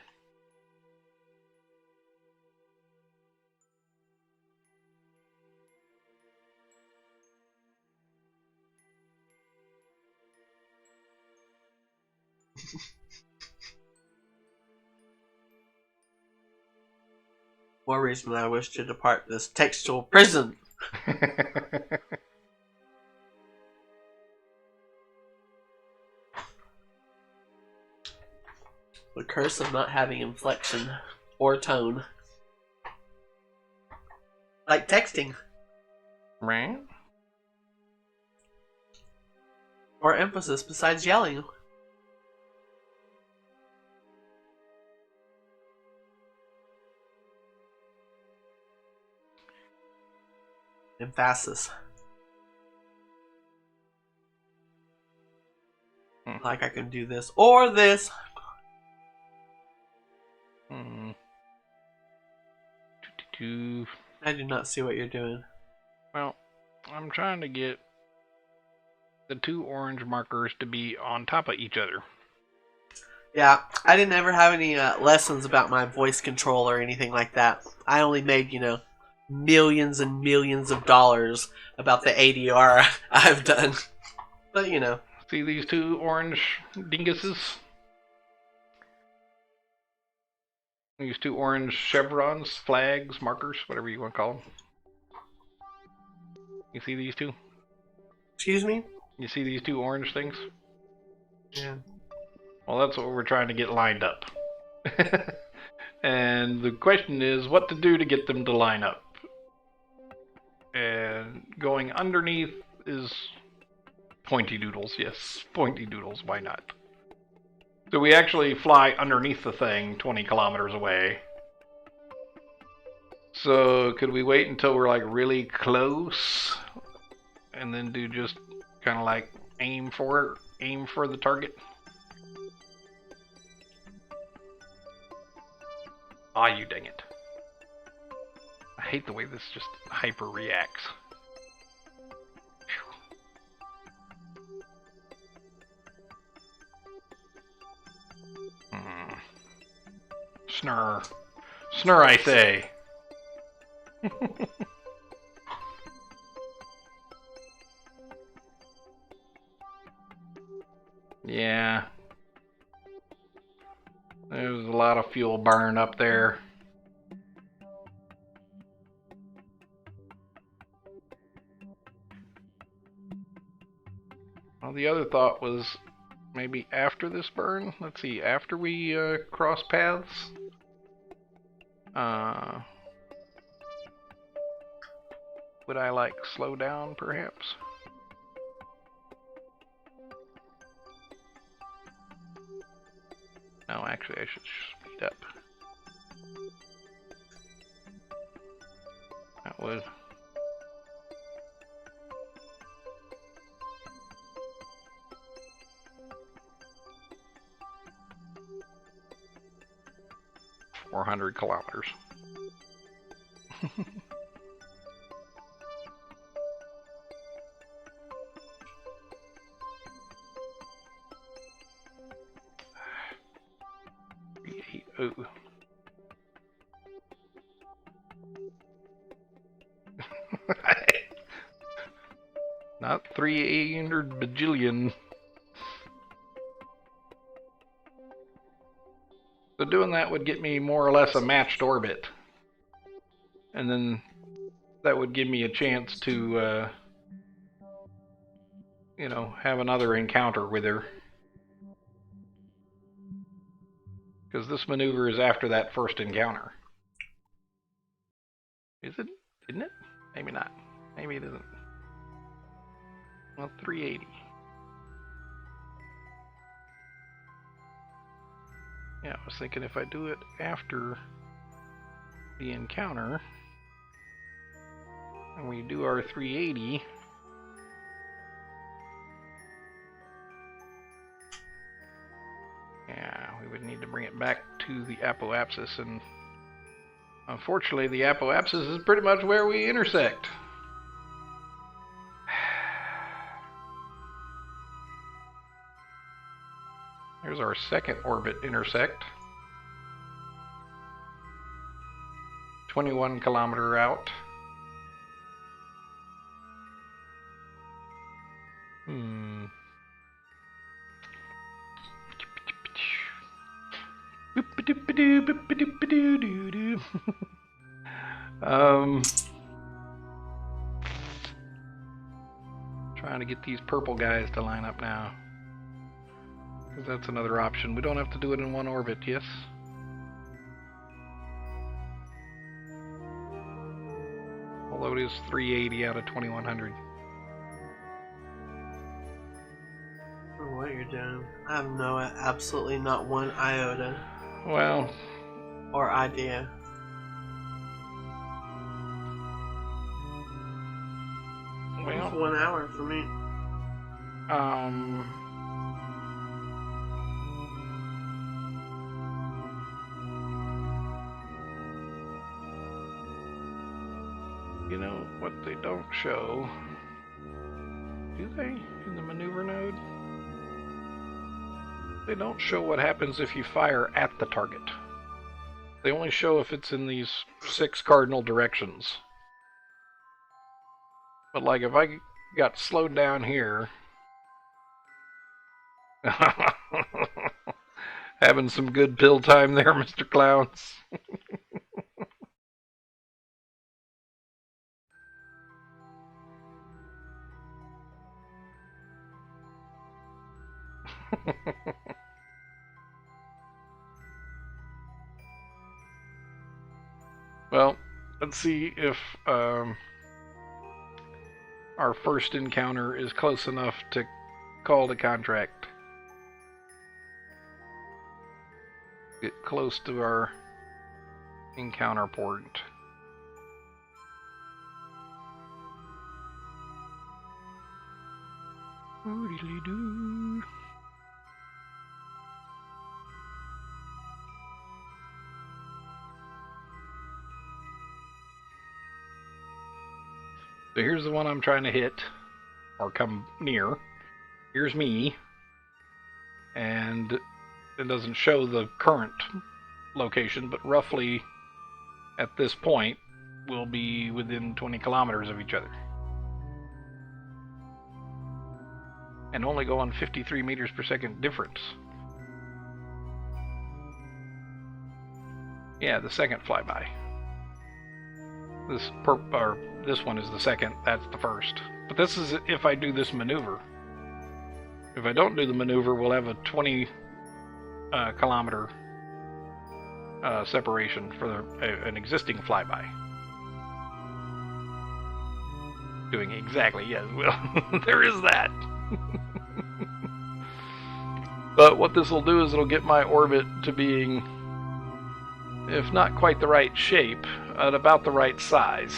Speaker 2: More reason I wish to depart this textual prison. The curse of not having inflection or tone. Like texting.
Speaker 1: Right?
Speaker 2: Or emphasis besides yelling.
Speaker 1: 1, 2,
Speaker 2: emphasis. Like I can do this or this. I do not see what you're doing.
Speaker 1: Well, I'm trying to get the two orange markers to be on top of each other.
Speaker 2: Yeah, I didn't ever have any lessons about my voice control or anything like that. I only made, millions and millions of dollars about the ADR I've done. But,
Speaker 1: See these two orange dinguses? These two orange chevrons, flags, markers, whatever you want to call them. You see these two?
Speaker 2: Excuse me?
Speaker 1: You see these two orange things?
Speaker 2: Yeah.
Speaker 1: Well, that's what we're trying to get lined up. And the question is what to do to get them to line up. And going underneath is pointy doodles. Yes, pointy doodles. Why not? So we actually fly underneath the thing 20 kilometers away. So could we wait until we're like really close and then do just kind of like aim for the target? Ah, you dang it. I hate the way this just hyper reacts. Snur. Snur, I say. Yeah. There's a lot of fuel burn up there. Well, the other thought was maybe after this burn. Let's see, after we cross paths. Would I like slow down, perhaps? No, actually, I should speed up. That would. $400 kilometers. Oh. Not 300 bajillion. So doing that would get me more or less a matched orbit. And then that would give me a chance to, have another encounter with her. Because this maneuver is after that first encounter. Is it? Isn't it? Maybe not. Maybe it isn't. Well, 380. Yeah, I was thinking if I do it after the encounter, and we do our 380, yeah, we would need to bring it back to the apoapsis, and unfortunately the apoapsis is pretty much where we intersect. Here's our second orbit intersect. 21 kilometer out. Trying to get these purple guys to line up now. That's another option. We don't have to do it in one orbit, yes? Although it is 380 out of 2100.
Speaker 2: I don't know what you're doing. I have absolutely not one iota.
Speaker 1: Well.
Speaker 2: Or idea. 1 hour for me.
Speaker 1: You know what they don't show? Do they in the maneuver node? They don't show what happens if you fire at the target. They only show if it's in these 6 cardinal directions. But like if I got slowed down here, having some good pill time there, Mr. Clowns. Well, let's see if our first encounter is close enough to call the contract. Get close to our encounter port. Oodly-doo. So here's the one I'm trying to hit, or come near. Here's me, and it doesn't show the current location, but roughly at this point, we'll be within 20 kilometers of each other. And only go on 53 meters per second difference. Yeah, the second flyby. This one is the second, that's the first. But this is if I do this maneuver. If I don't do the maneuver, we'll have a 20 kilometer separation for an existing flyby. Doing exactly, yes, well, there is that. But what this will do is it'll get my orbit to being, if not quite the right shape, at about the right size.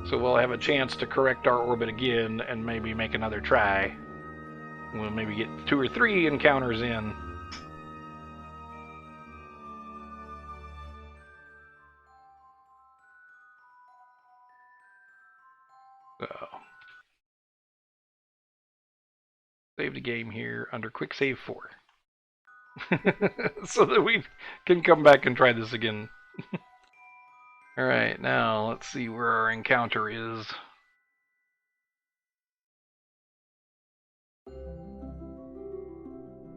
Speaker 1: So we'll have a chance to correct our orbit again and maybe make another try. We'll maybe get 2 or 3 encounters in. So, save the game here under Quick Save 4. So that we can come back and try this again. Alright, now let's see where our encounter is.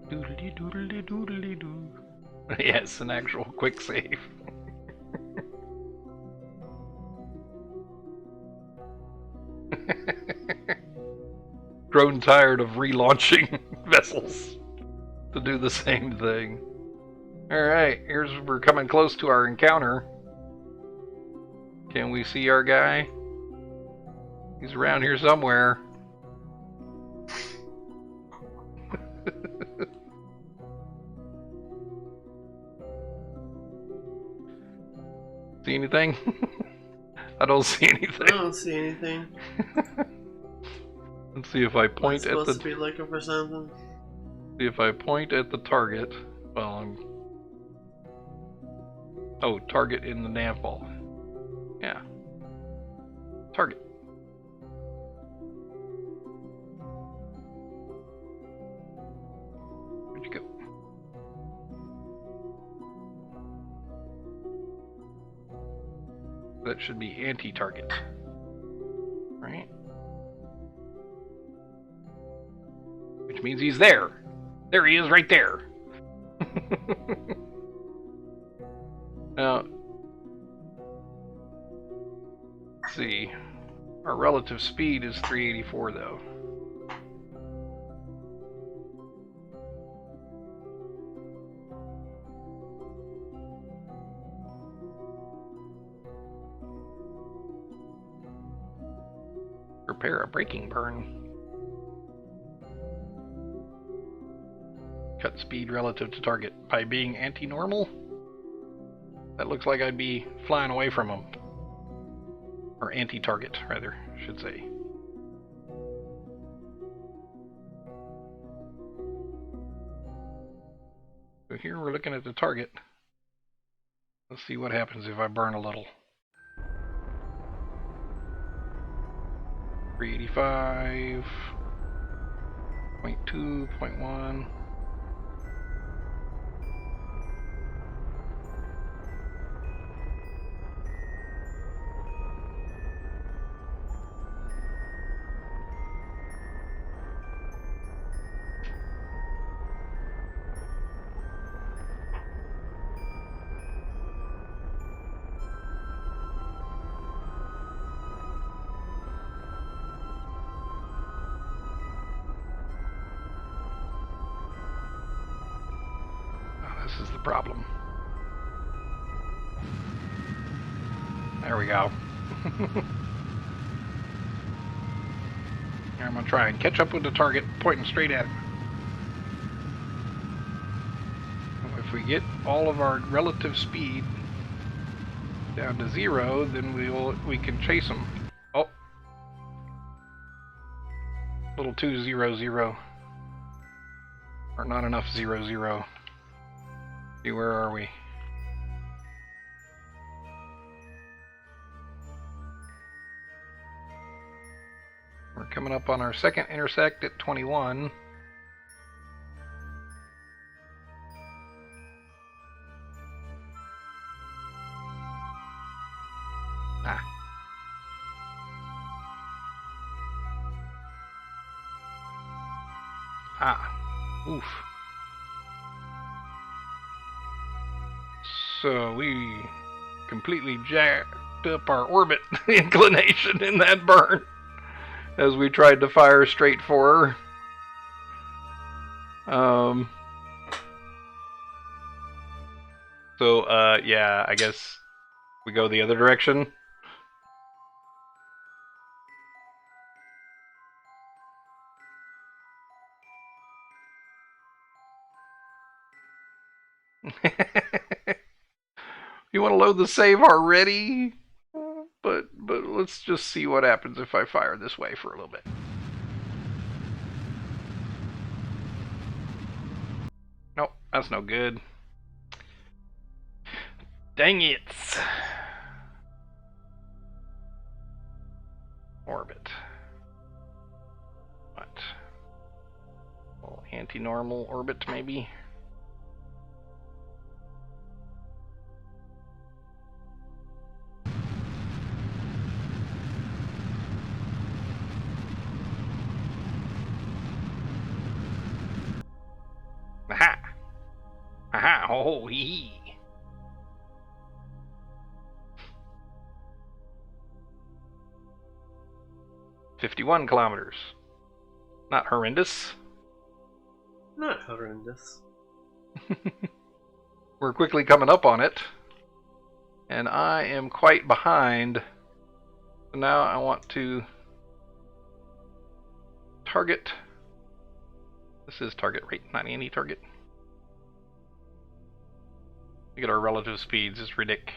Speaker 1: Doodly doodly doodly doo. Yes, an actual quick save. Grown tired of relaunching vessels to do the same thing. Alright, we're coming close to our encounter. Can we see our guy? He's around here somewhere. See anything? I don't see anything.
Speaker 2: I don't see anything.
Speaker 1: Let's see if I point at the...
Speaker 2: supposed to be looking for something?
Speaker 1: See if I point at the target. Well, I'm... Oh, target in the nav ball. Yeah. Target. Where'd you go? That should be anti-target. Right? Which means he's there. There he is, right there. Now, let's see. Our relative speed is 384, though. Prepare a braking burn. Cut speed relative to target by being anti-normal. That looks like I'd be flying away from him. Or anti-target, rather, I should say. So here we're looking at the target. Let's see what happens if I burn a little. 385, 0.2, 0.1. This is the problem. There we go. I'm going to try and catch up with the target, pointing straight at it. If we get all of our relative speed down to 0, then we can chase them. Oh. Little too 0, 0. Or not enough 0, 0. See, where are we? We're coming up on our second intersect at 21. Oof. So we completely jacked up our orbit inclination in that burn as we tried to fire straight for her. Yeah, I guess we go the other direction. You want to load the save already? But let's just see what happens if I fire this way for a little bit. Nope, that's no good. Dang it. Orbit. What? A little anti-normal orbit, maybe? Aha! Aha! Oh, hee! $51 kilometers. Not horrendous.
Speaker 2: Not horrendous.
Speaker 1: We're quickly coming up on it. And I am quite behind. So now I want to target. This is target rate, not any target. Look at our relative speeds, it's ridiculous.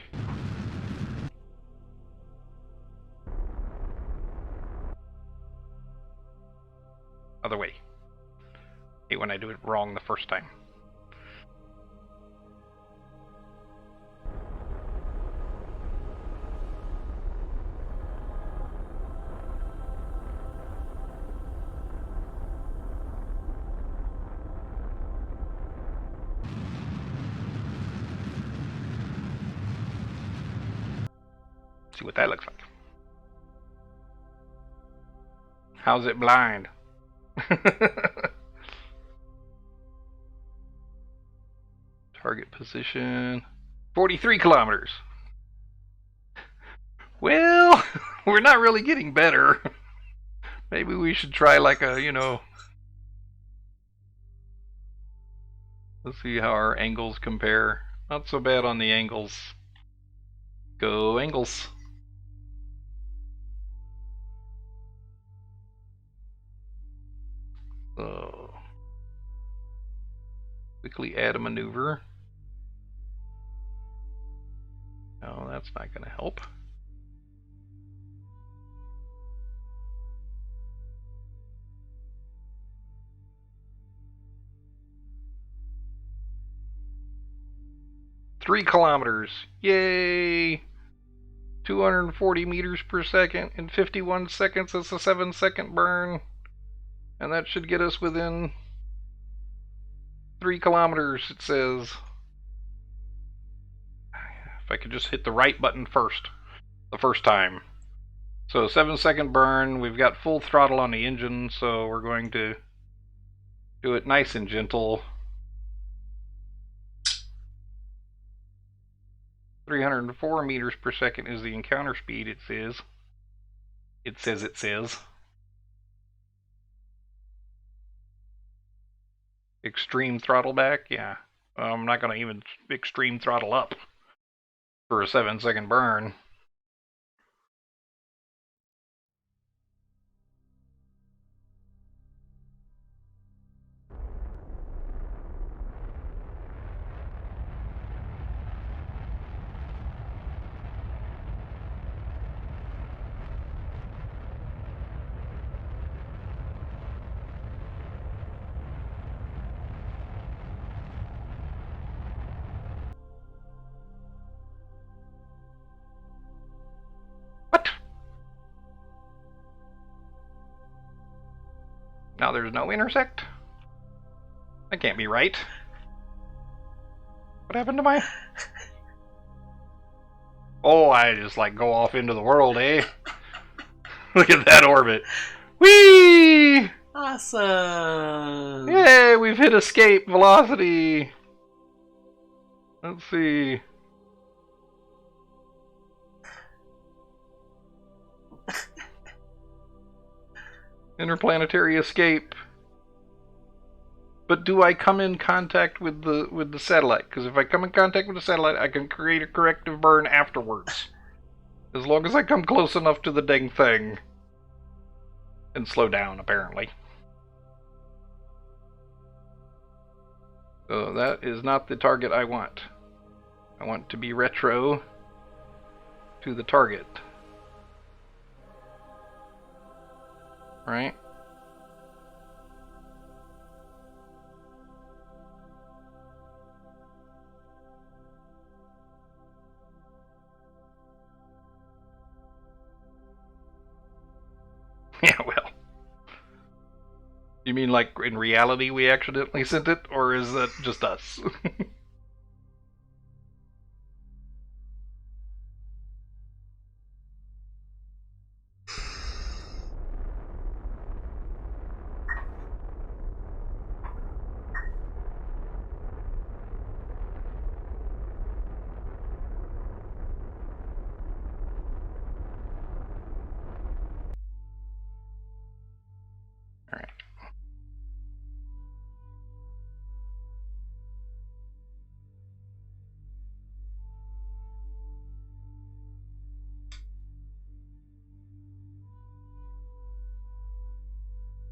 Speaker 1: Other way. Hate when I do it wrong the first time. See what that looks like. How's it blind? Target position 43 kilometers. Well, we're not really getting better. Maybe we should try like a, let's see how our angles compare. Not so bad on the angles. Go angles. So, quickly add a maneuver. No, that's not going to help. 3 kilometers. Yay! 240 meters per second in 51 seconds. That's a 7-second burn. And that should get us within 3 kilometers, it says. If I could just hit the right button first, the first time. So 7-second burn. We've got full throttle on the engine, so we're going to do it nice and gentle. 304 meters per second is the encounter speed, it says. It says. Extreme throttle back? Yeah. I'm not going to even extreme throttle up for a 7-second burn. What? Now there's no intersect? That can't be right. What happened to my... Oh, I just like go off into the world, eh? Look at that orbit. Whee!
Speaker 2: Awesome!
Speaker 1: Yay, we've hit escape velocity. Let's see. Interplanetary escape. But do I come in contact with the satellite? Because if I come in contact with the satellite, I can create a corrective burn afterwards. As long as I come close enough to the dang thing. And slow down, apparently. So that is not the target I want. I want to be retro to the target. Right? Yeah, well. You mean like in reality we accidentally sent it? Or is that just us? Alright.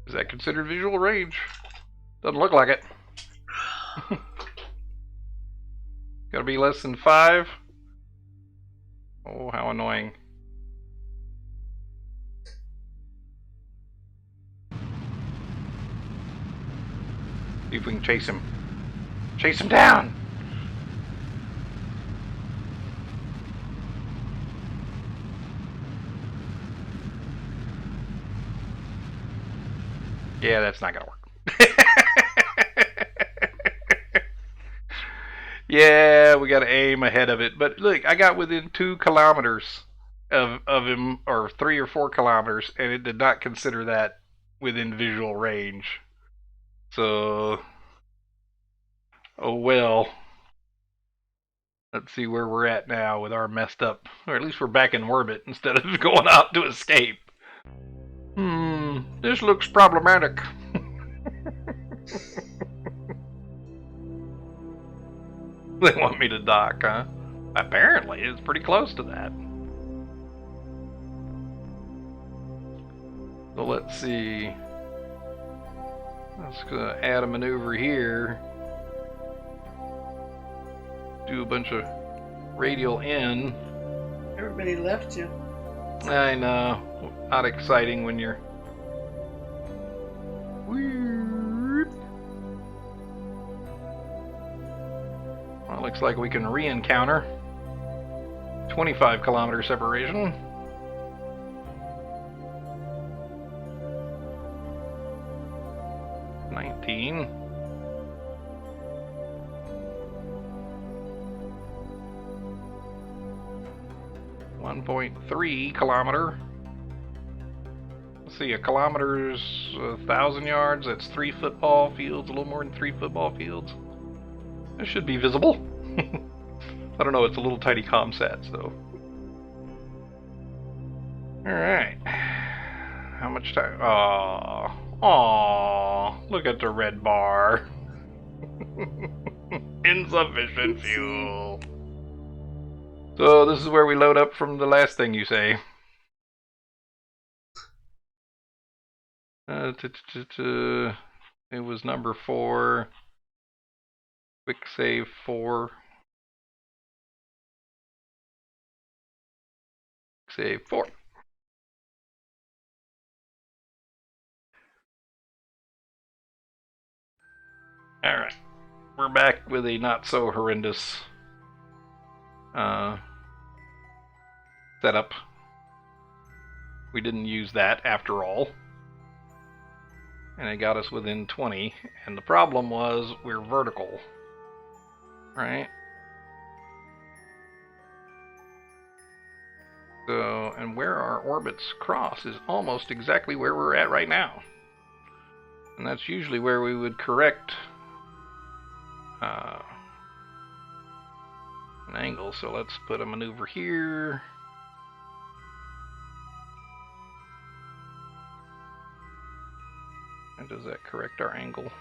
Speaker 1: Is that considered visual range? Doesn't look like it. Gotta be less than 5. Oh, how annoying. See if we can chase him. Chase him down! Yeah, that's not gonna work. Yeah, we gotta aim ahead of it. But look, I got within 2 kilometers of him, or 3 or 4 kilometers, and it did not consider that within visual range. So, oh well. Let's see where we're at now with our messed up, or at least we're back in orbit instead of going out to escape. This looks problematic. They want me to dock, huh? Apparently, it's pretty close to that. So let's see. Let's go add a maneuver here. Do a bunch of radial in.
Speaker 2: Everybody left you.
Speaker 1: I know. Not exciting when you're... Well, looks like we can re-encounter. 25-kilometer separation. $19. 1.3 kilometer. Let's see, a kilometer's 1,000 yards. That's 3 football fields, a little more than 3 football fields. It should be visible. I don't know, it's a little tiny comsat, so. Alright. How much time? Aww. Look at the red bar. Insufficient fuel. So this is where we load up from the last thing you say. It was number 4. Quick save 4. Save 4. Alright. We're back with a not so horrendous setup. We didn't use that after all. And it got us within 20. And the problem was we're vertical. Right? So, and where our orbits cross is almost exactly where we're at right now. And that's usually where we would correct an angle. So let's put a maneuver here. And does that correct our angle?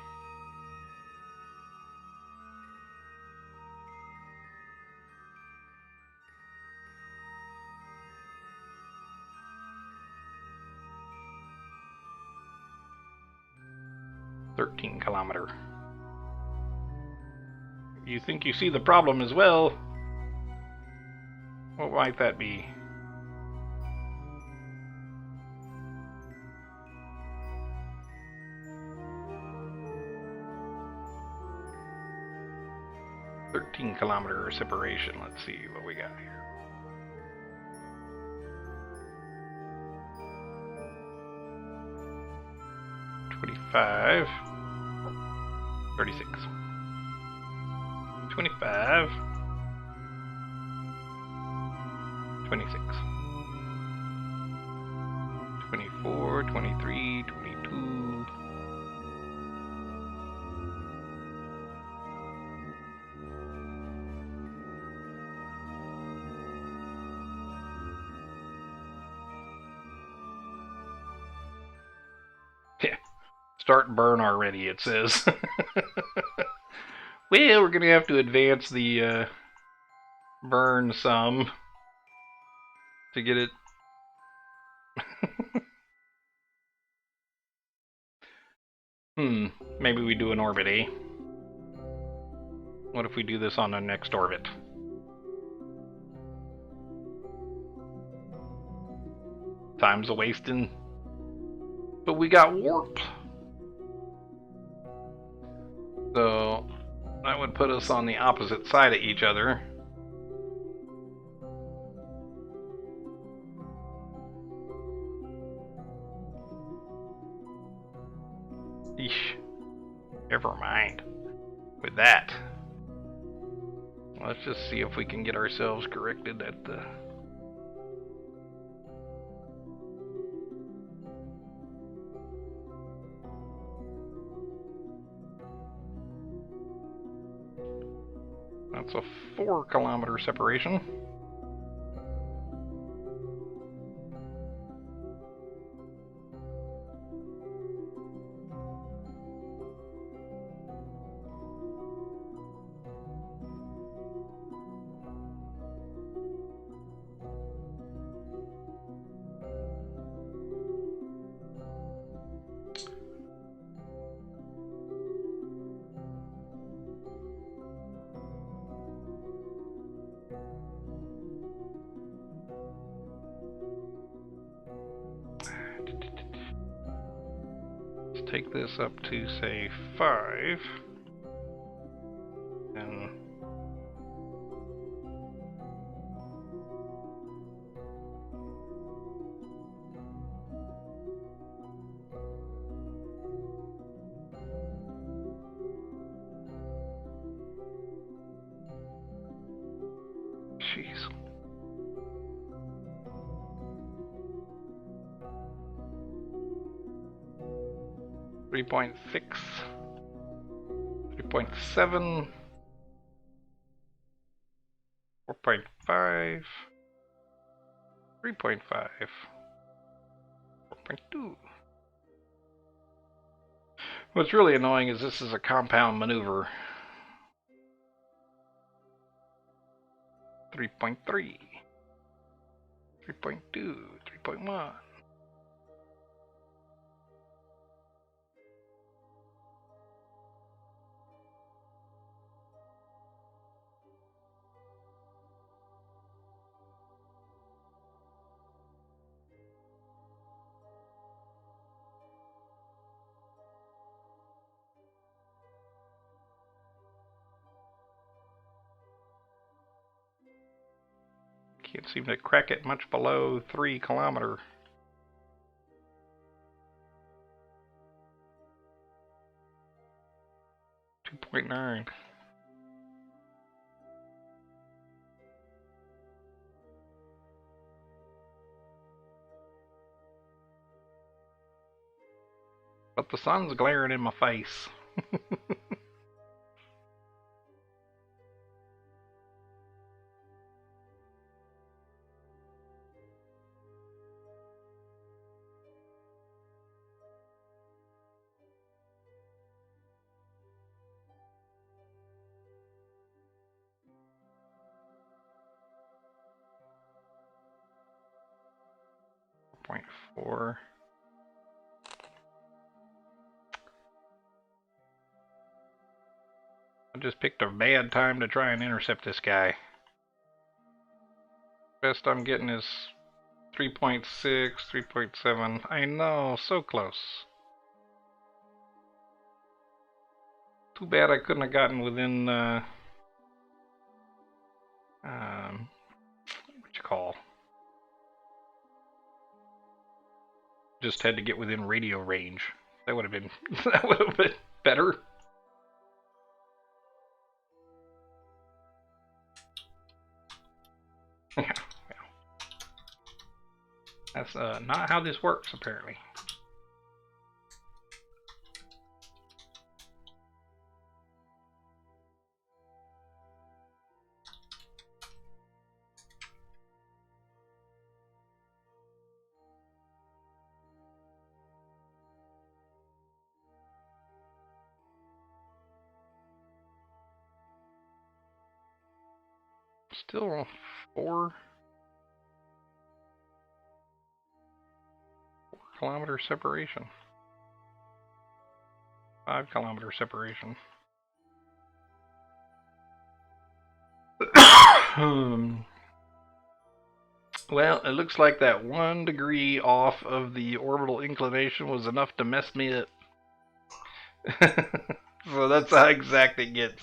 Speaker 1: $13-kilometer. You think you see the problem as well? What might that be? $13-kilometer separation. Let's see what we got here. $25. 36. 25. 26. 24, 23, 22. Yeah. Start burn already, it says. Well, we're going to have to advance the burn some to get it. Maybe we do an orbit, eh? What if we do this on the next orbit? Time's a wasting. But we got warp. So that would put us on the opposite side of each other. Eesh. Never mind. With that, let's just see if we can get ourselves corrected at the... That's a 4-kilometer separation. Let's take this up to, say, 5. And Jeez. .6, 3.7, 4.5, 3.5, 4.2. What's really annoying is this is a compound maneuver. 3.3, 3.2, 3.1. Can't seem to crack it much below 3 kilometer. .9. But the sun's glaring in my face. .4. I just picked a bad time to try and intercept this guy. Best I'm getting is 3.6, 3.7. I know, so close. Too bad I couldn't have gotten within, what you call? Just had to get within radio range. That would have been, that would have been better. Yeah. That's not how this works, apparently. Still 4 kilometer separation. 5 kilometer separation. Well, it looks like that 1 degree off of the orbital inclination was enough to mess me up. So that's how exact it gets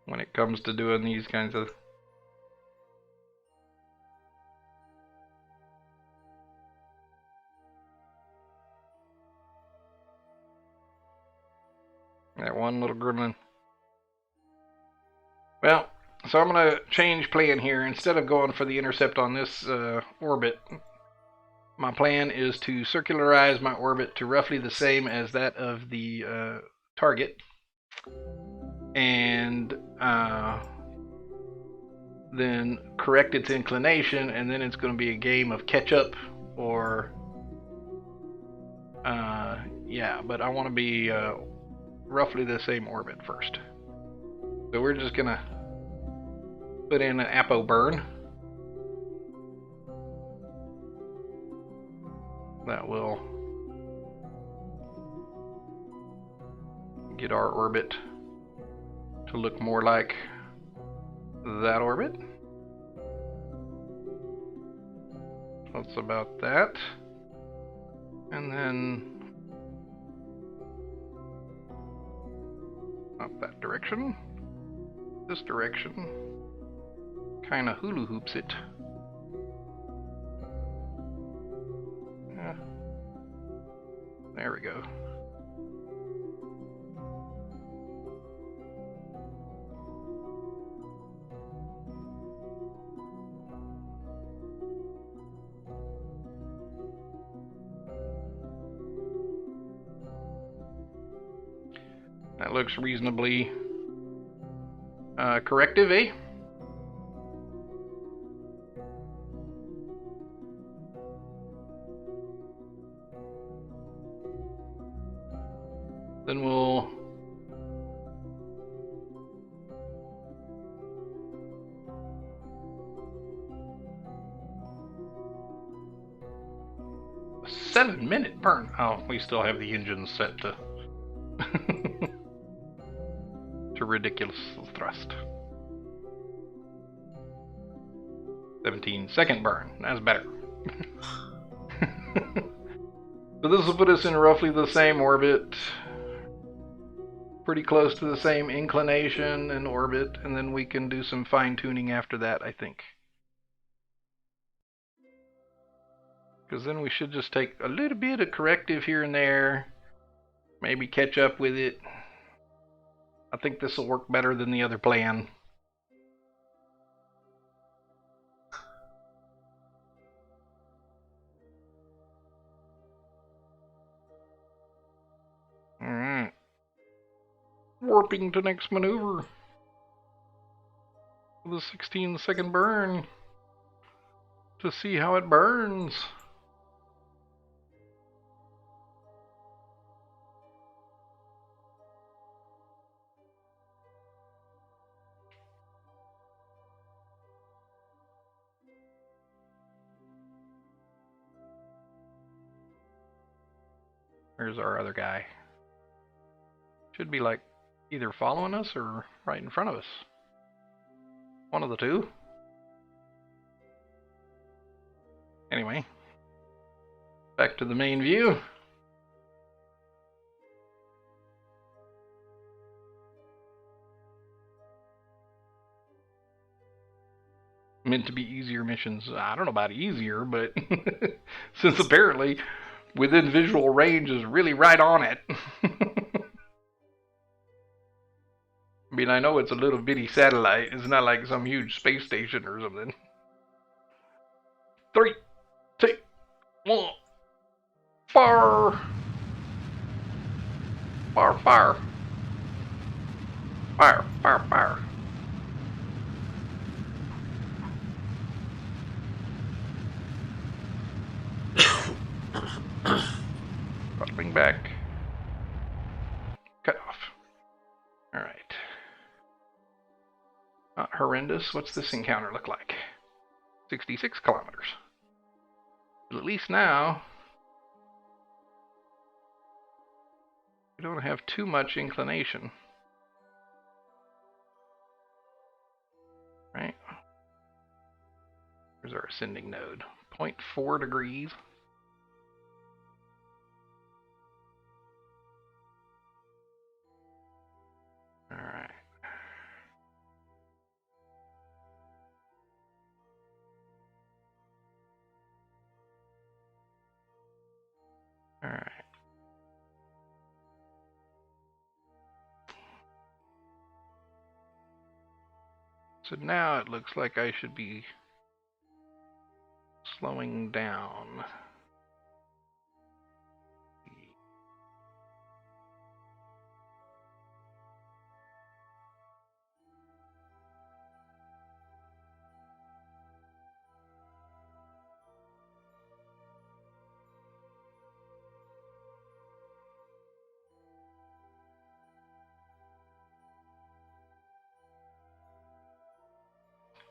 Speaker 1: when it comes to doing these kinds of... That one little gremlin. Well, so I'm going to change plan here. Instead of going for the intercept on this orbit, my plan is to circularize my orbit to roughly the same as that of the target. And then correct its inclination, and then it's going to be a game of catch up or... yeah, but I want to be roughly the same orbit first. So we're just going to put in an apo burn. That will get our orbit to look more like that orbit. That's about that. And then up that direction. This direction kind of hula hoops it. Yeah. There we go. That looks reasonably corrective, eh? Then we'll a 7-minute burn. Oh, we still have the engine set to to ridiculous thrust. 17-second burn. That's better. So this will put us in roughly the same orbit. Pretty close to the same inclination and orbit, and then we can do some fine-tuning after that, I think. Because then we should just take a little bit of corrective here and there, maybe catch up with it. I think this will work better than the other plan. Alright. Warping to next maneuver. The 16-second burn. To see how it burns. There's our other guy. Should be like either following us or right in front of us. One of the two. Anyway, back to the main view. Meant to be easier missions. I don't know about easier, but since apparently within visual range is really right on it. I mean, I know it's a little bitty satellite. It's not like some huge space station or something. 3, 2, 1. Fire! Fire, fire. Fire, fire, fire. Dropping back. Cut off. Alright. Not horrendous. What's this encounter look like? 66 kilometers. But at least now we don't have too much inclination. Right? Here's our ascending node. 0.4 degrees. Alright. Alright. So now it looks like I should be slowing down.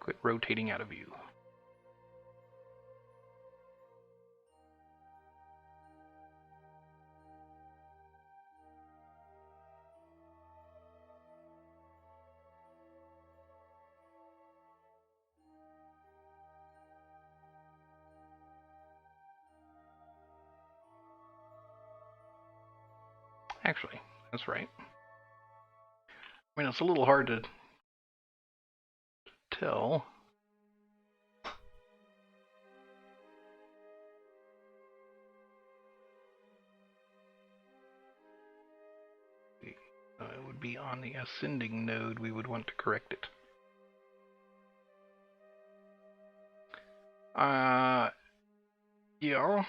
Speaker 1: Quit rotating out of view. Actually, that's right. I mean, it's a little hard to tell. It would be on the ascending node we would want to correct it. Yeah.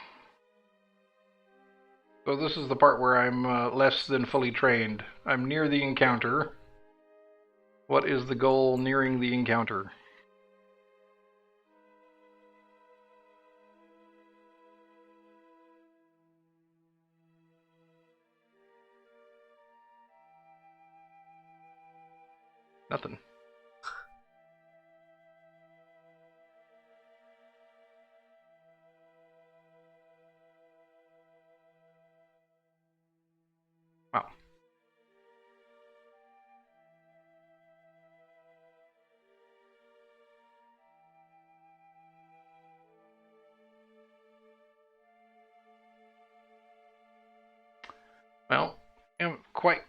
Speaker 1: Go So this is the part where I'm less than fully trained. I'm near the encounter. What is the goal nearing the encounter? Nothing. Wow. Well, haven't quite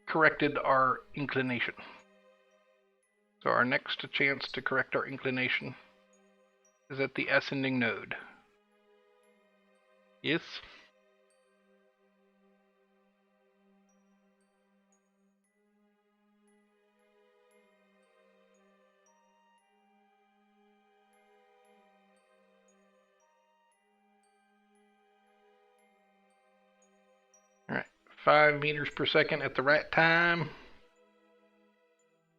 Speaker 1: corrected our inclination. So our next chance to correct our inclination is at the ascending node. Yes? Alright, 5 meters per second at the right time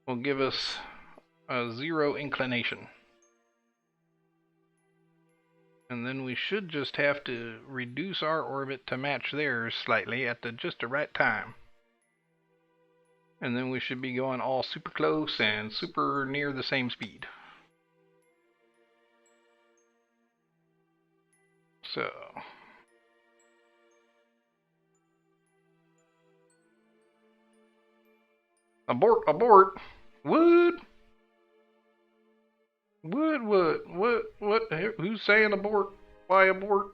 Speaker 1: will give us a 0 inclination. And then we should just have to reduce our orbit to match theirs slightly at just the right time. And then we should be going all super close and super near the same speed. So... Abort! Abort! What? What? Who's saying abort? Why abort?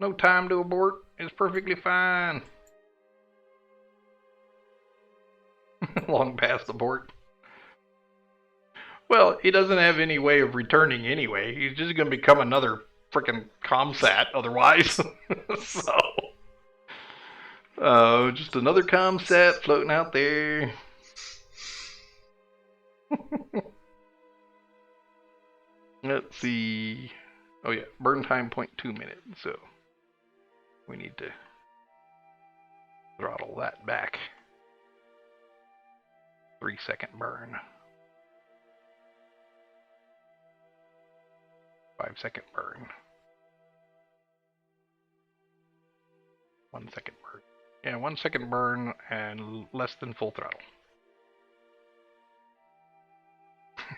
Speaker 1: No time to abort. It's perfectly fine. Long past abort. Well, he doesn't have any way of returning anyway. He's just going to become another frickin' comsat otherwise. So, just another comsat floating out there. Let's see. Oh yeah, burn time 0.2 minutes, so we need to throttle that back. 3-second burn. 5-second burn. 1-second burn. Yeah, 1-second burn and less than full throttle.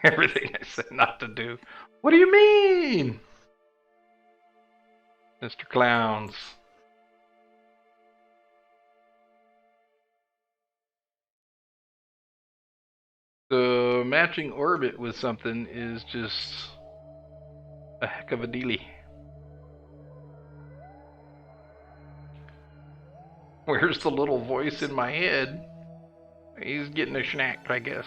Speaker 1: Everything I said not to do. What do you mean? Mr. Clowns. The matching orbit with something is just a heck of a dealie. Where's the little voice in my head? He's getting a snack, I guess.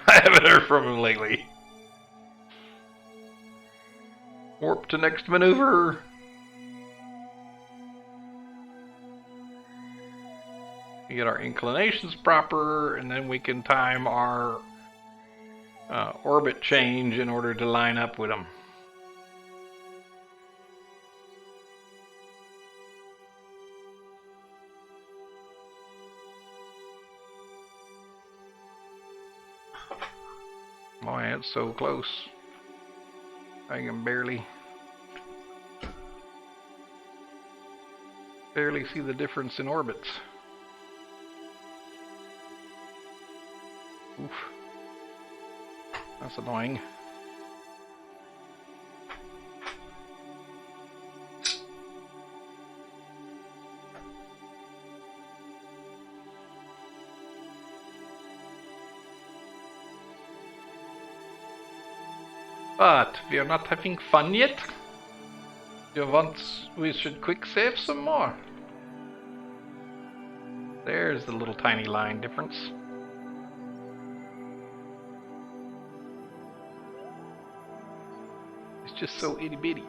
Speaker 1: I haven't heard from him lately. Warp to next maneuver. We get our inclinations proper, and then we can time our orbit change in order to line up with them. Boy, it's so close. I can barely see the difference in orbits. Oof. That's annoying. But we are not having fun yet. You want we should quick save some more. There's the little tiny line difference. It's just so itty bitty.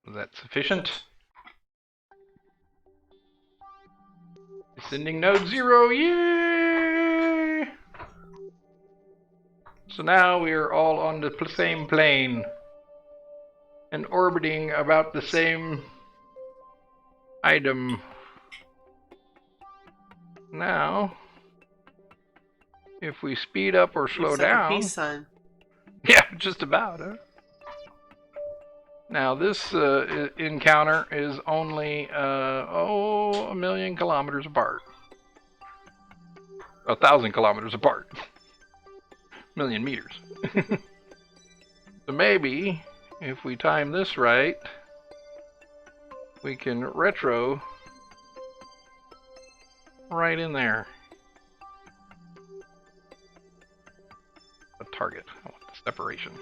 Speaker 1: Is that sufficient? Sending node 0, yay! So now we are all on the same plane and orbiting about the same item. Now, if we speed up or slow
Speaker 2: Looks like
Speaker 1: down...
Speaker 2: a peace sign.
Speaker 1: Yeah, just about, huh? Now this encounter is only, a million kilometers apart. 1,000 kilometers apart. Million meters. So maybe, if we time this right, we can retro right in there. A target. I want the separation.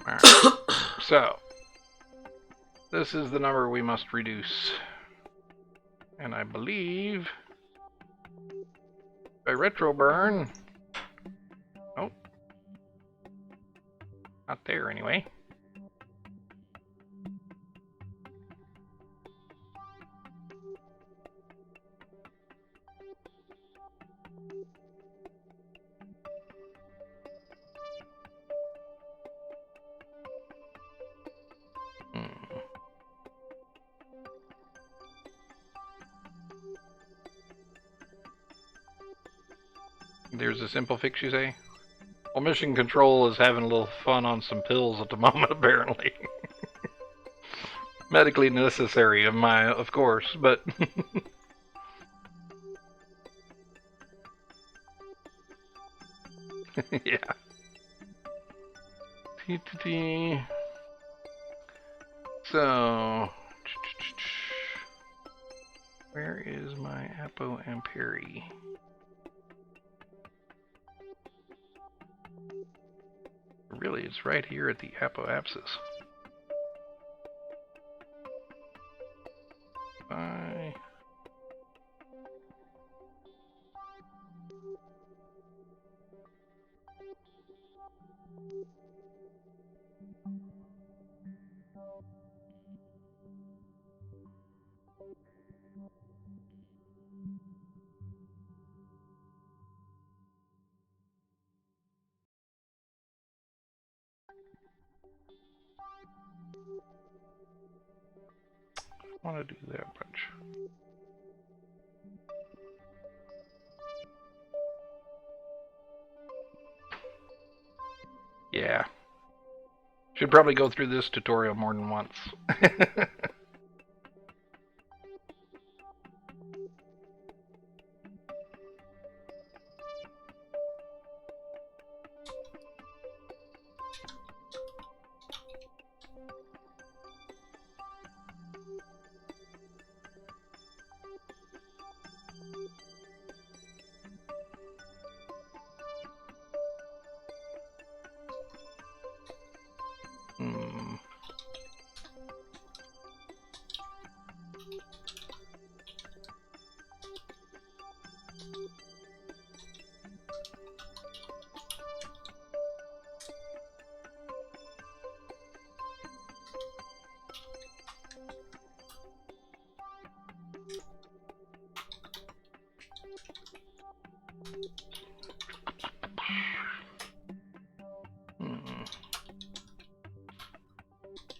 Speaker 1: Alright. So, this is the number we must reduce. And I believe by retro burn. Oh. Not there anyway. There's a simple fix, you say? Well, Mission Control is having a little fun on some pills at the moment, apparently. Medically necessary, of course, but... yeah. So... where is my Apo Amperi? Really, it's right here at the apoapsis. Bye. I want to do that bunch. Yeah. Should probably go through this tutorial more than once.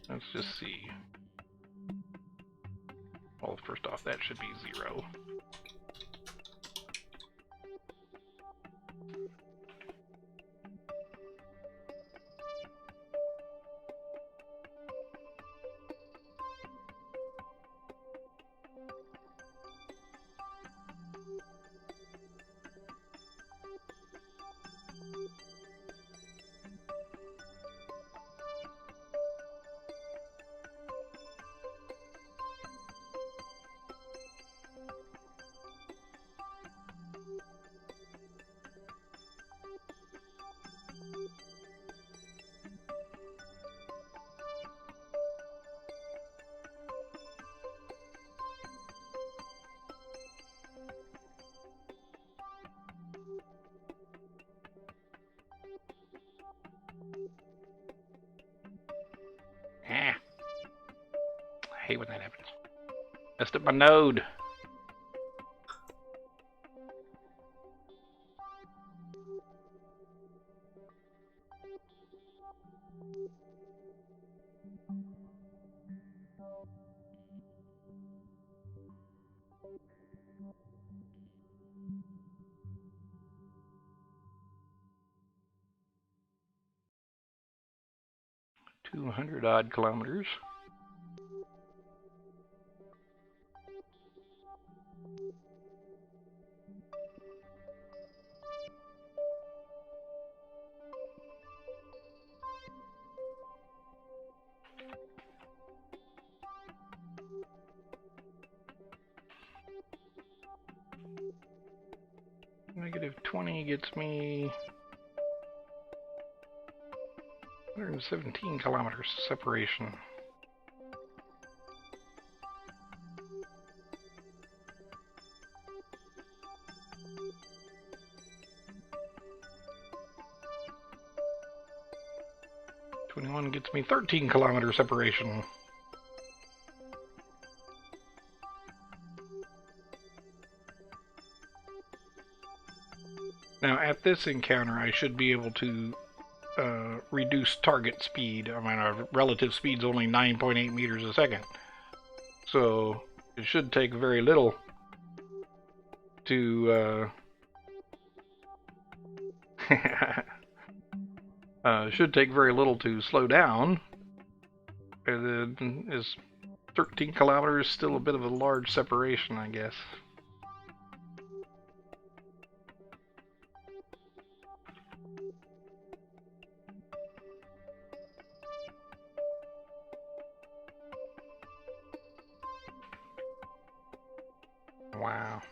Speaker 1: Let's just see. Well, first off, that should be 0. hate when that happens. Messed up my node. $200 kilometers. -20 gets me 117 kilometers separation. '21 gets me 13 kilometer separation. Now at this encounter I should be able to reduce target speed. I mean, our relative speed's only 9.8 meters a second. So it should take very little to should take very little to slow down. And then is 13 kilometers still a bit of a large separation, I guess. Wow.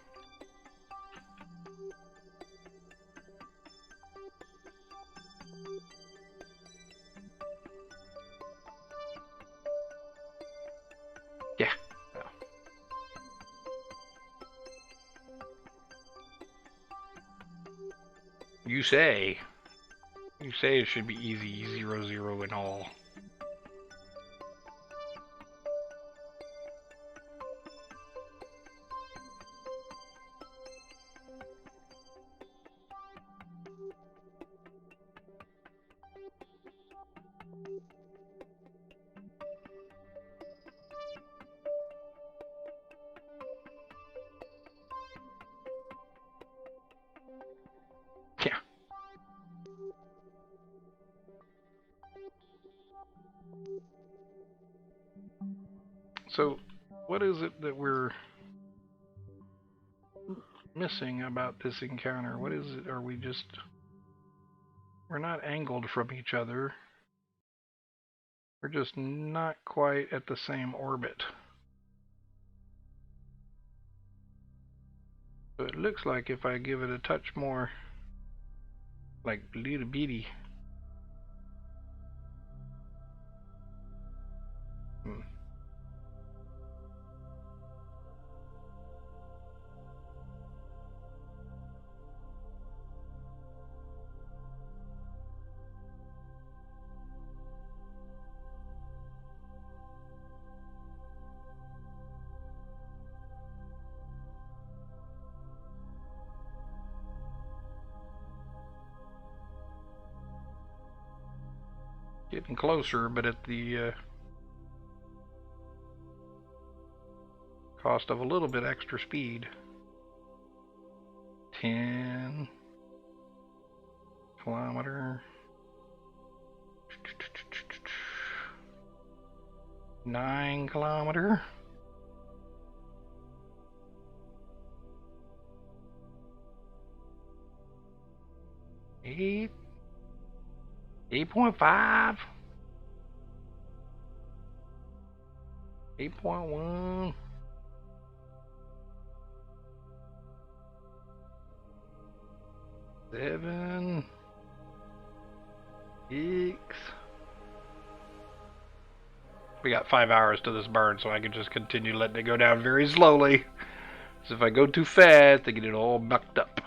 Speaker 1: Yeah. Well. You say it should be easy, 0-0 and all. Yeah. So, what is it that we're missing about this encounter? What is it? Are we just... We're not angled from each other. We're just not quite at the same orbit. So it looks like if I give it a touch more, like little bitty. Getting closer, but at the cost of a little bit extra speed. 10 kilometer. 9 kilometer. 8. 8.5. 8.1. 7. 6. We got 5 hours to this burn, so I can just continue letting it go down very slowly. So if I go too fast, I get it all bucked up.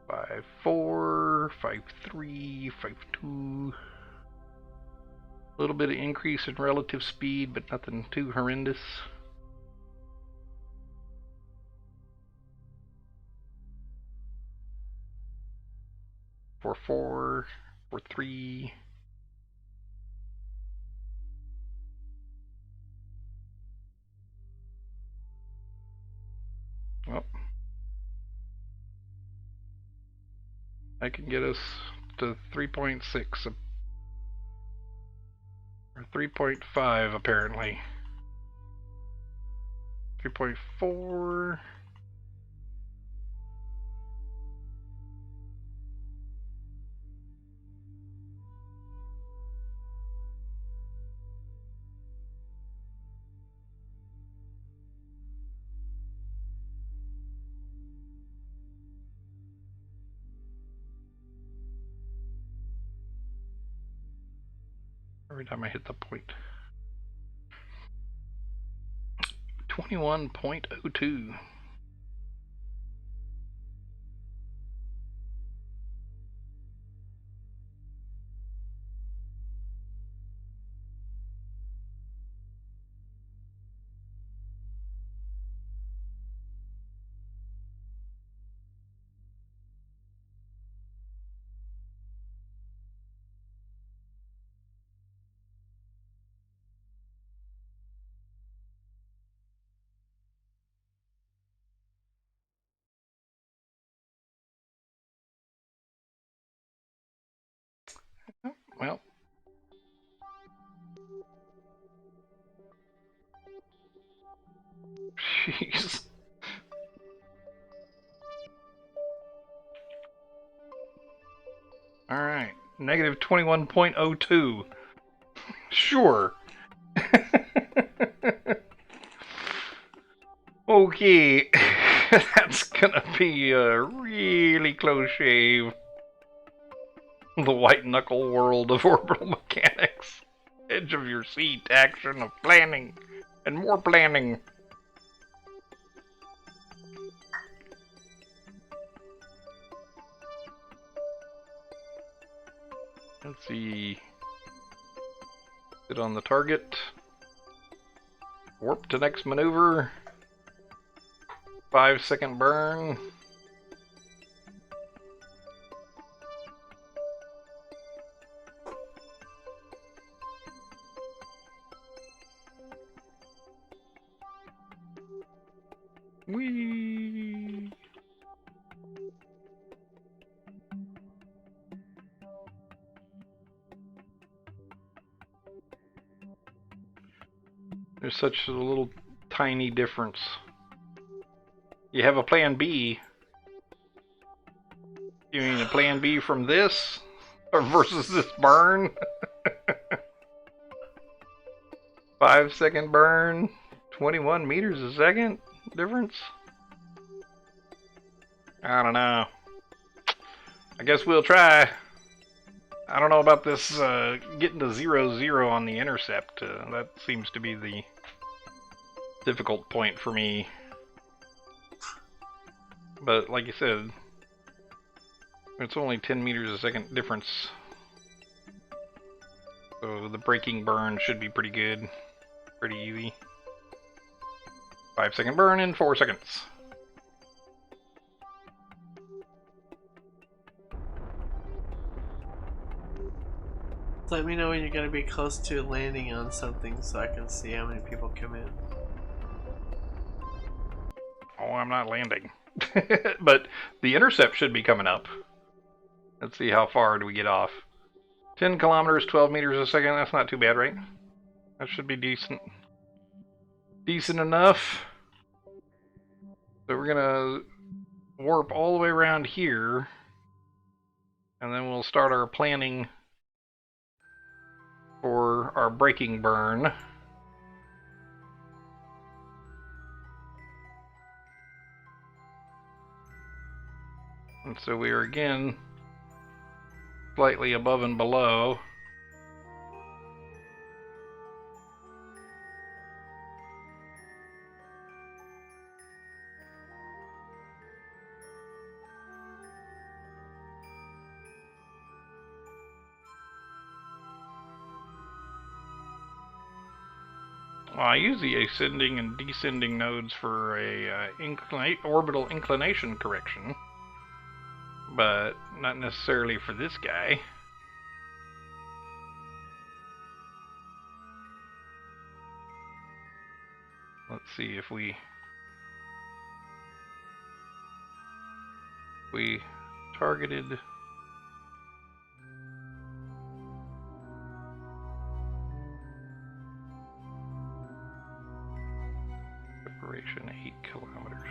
Speaker 1: 5.4, 5.3, 5.2. A little bit of increase in relative speed, but nothing too horrendous. For 4, for 3. Well, I can get us to 3.6 or 3.5 apparently. 3.4. Every time I hit the point. 21.02. Well, jeez. Alright, negative 21.02. Sure. Okay, that's gonna be a really close shave. The white knuckle world of orbital mechanics. Edge of your seat action of planning and more planning. Let's see. Sit on the target. Warp to next maneuver. 5-second burn. Whee! There's such a little tiny difference. You have a plan B. You mean a plan B from this? Or versus this burn? 5-second burn, 21 meters a second difference? I don't know. I guess we'll try. I don't know about this getting to 0-0 on the intercept. That seems to be the difficult point for me. But like you said, it's only 10 meters a second difference. So the braking burn should be pretty good. Pretty easy. 5-second burn in 4 seconds.
Speaker 2: Let me know when you're going to be close to landing on something so I can see how many people come in.
Speaker 1: Oh, I'm not landing. But the intercept should be coming up. Let's see how far do we get off. 10 kilometers, 12 meters a second. That's not too bad, right? That should be decent. Decent enough. So we're gonna warp all the way around here. And then we'll start our planning for our braking burn. And so we are again slightly above and below. Well, I use the ascending and descending nodes for a orbital inclination correction, but not necessarily for this guy. Let's see if we targeted separation 8 kilometers.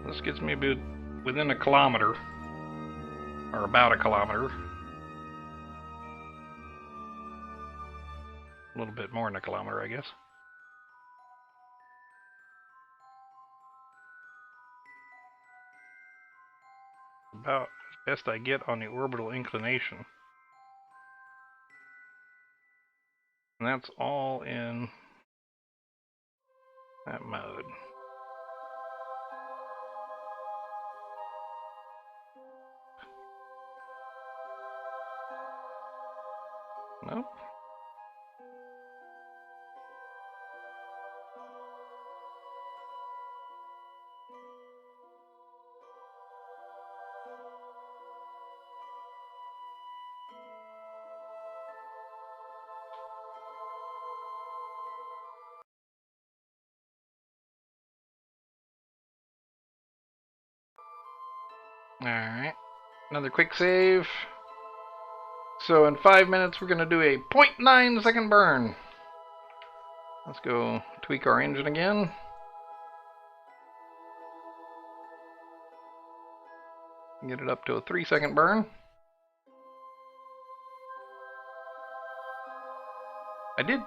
Speaker 1: This gets me within a kilometer, or about a kilometer. A little bit more than a kilometer, I guess. About as best I get on the orbital inclination. And that's all in that mode. Nope. Alright. Another quick save. So in 5 minutes we're going to do a 0.9 second burn. Let's go tweak our engine again. Get it up to a 3-second burn. I did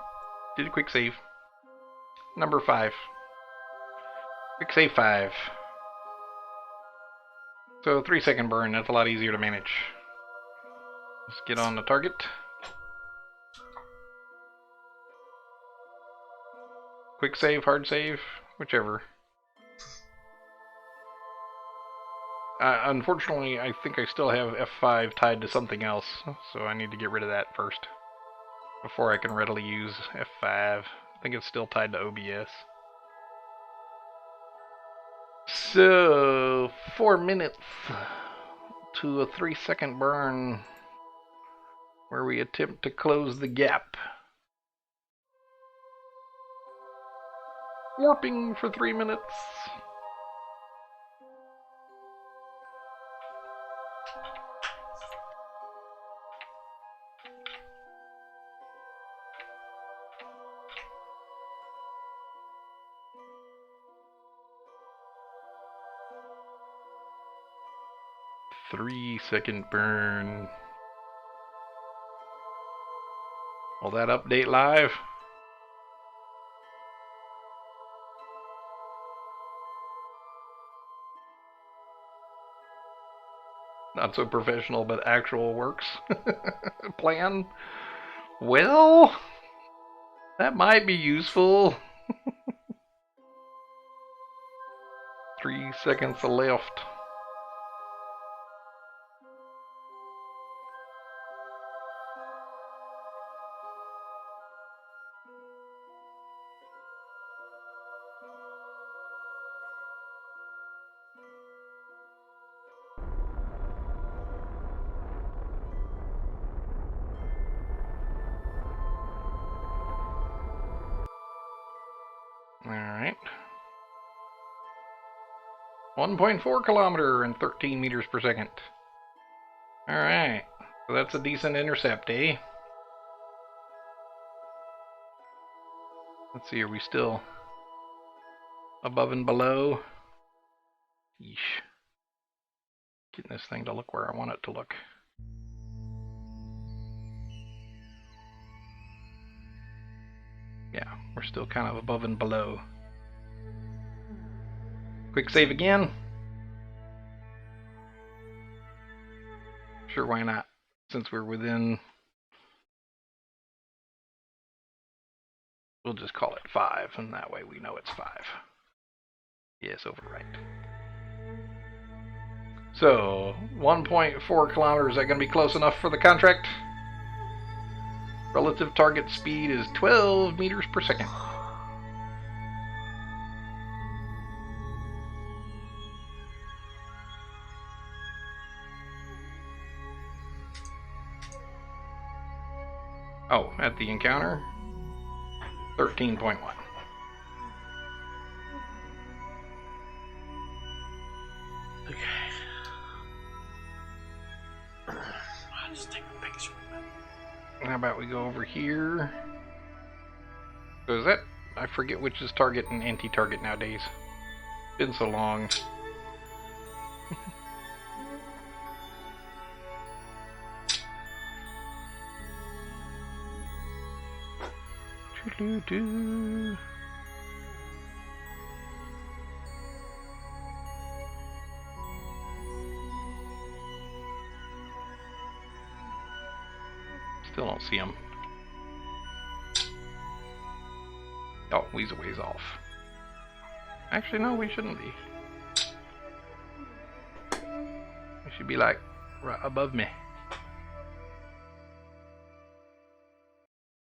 Speaker 1: a quick save. Number 5. Quick save 5. So 3-second burn, that's a lot easier to manage. Let's get on the target. Quick save, hard save, whichever. Unfortunately, I think I still have F5 tied to something else, so I need to get rid of that first before I can readily use F5. I think it's still tied to OBS. So, 4 minutes to a 3-second burn where we attempt to close the gap. Warping for 3 minutes. Three-second burn. Will that update live? Not so professional, but actual works plan. Well, that might be useful. 3 seconds left. Alright. 1.4 kilometer and 13 meters per second. Alright. So that's a decent intercept, eh? Let's see, are we still above and below? Yeesh. Getting this thing to look where I want it to look. Yeah, we're still kind of above and below. Quick save again. Sure, why not? Since we're within... We'll just call it 5, and that way we know it's 5. Yes, overwrite. So, 1.4 kilometers, is that going to be close enough for the contract? Relative target speed is 12 meters per second. Oh, at the encounter, 13.1.
Speaker 2: Okay. I'll just take a picture of that.
Speaker 1: How about we go over here? So is that... I forget which is target and anti-target nowadays. Been so long. Doo-doo-doo. Still don't see him. Oh, he's a ways off. Actually, no, we shouldn't be. We should be like right above me.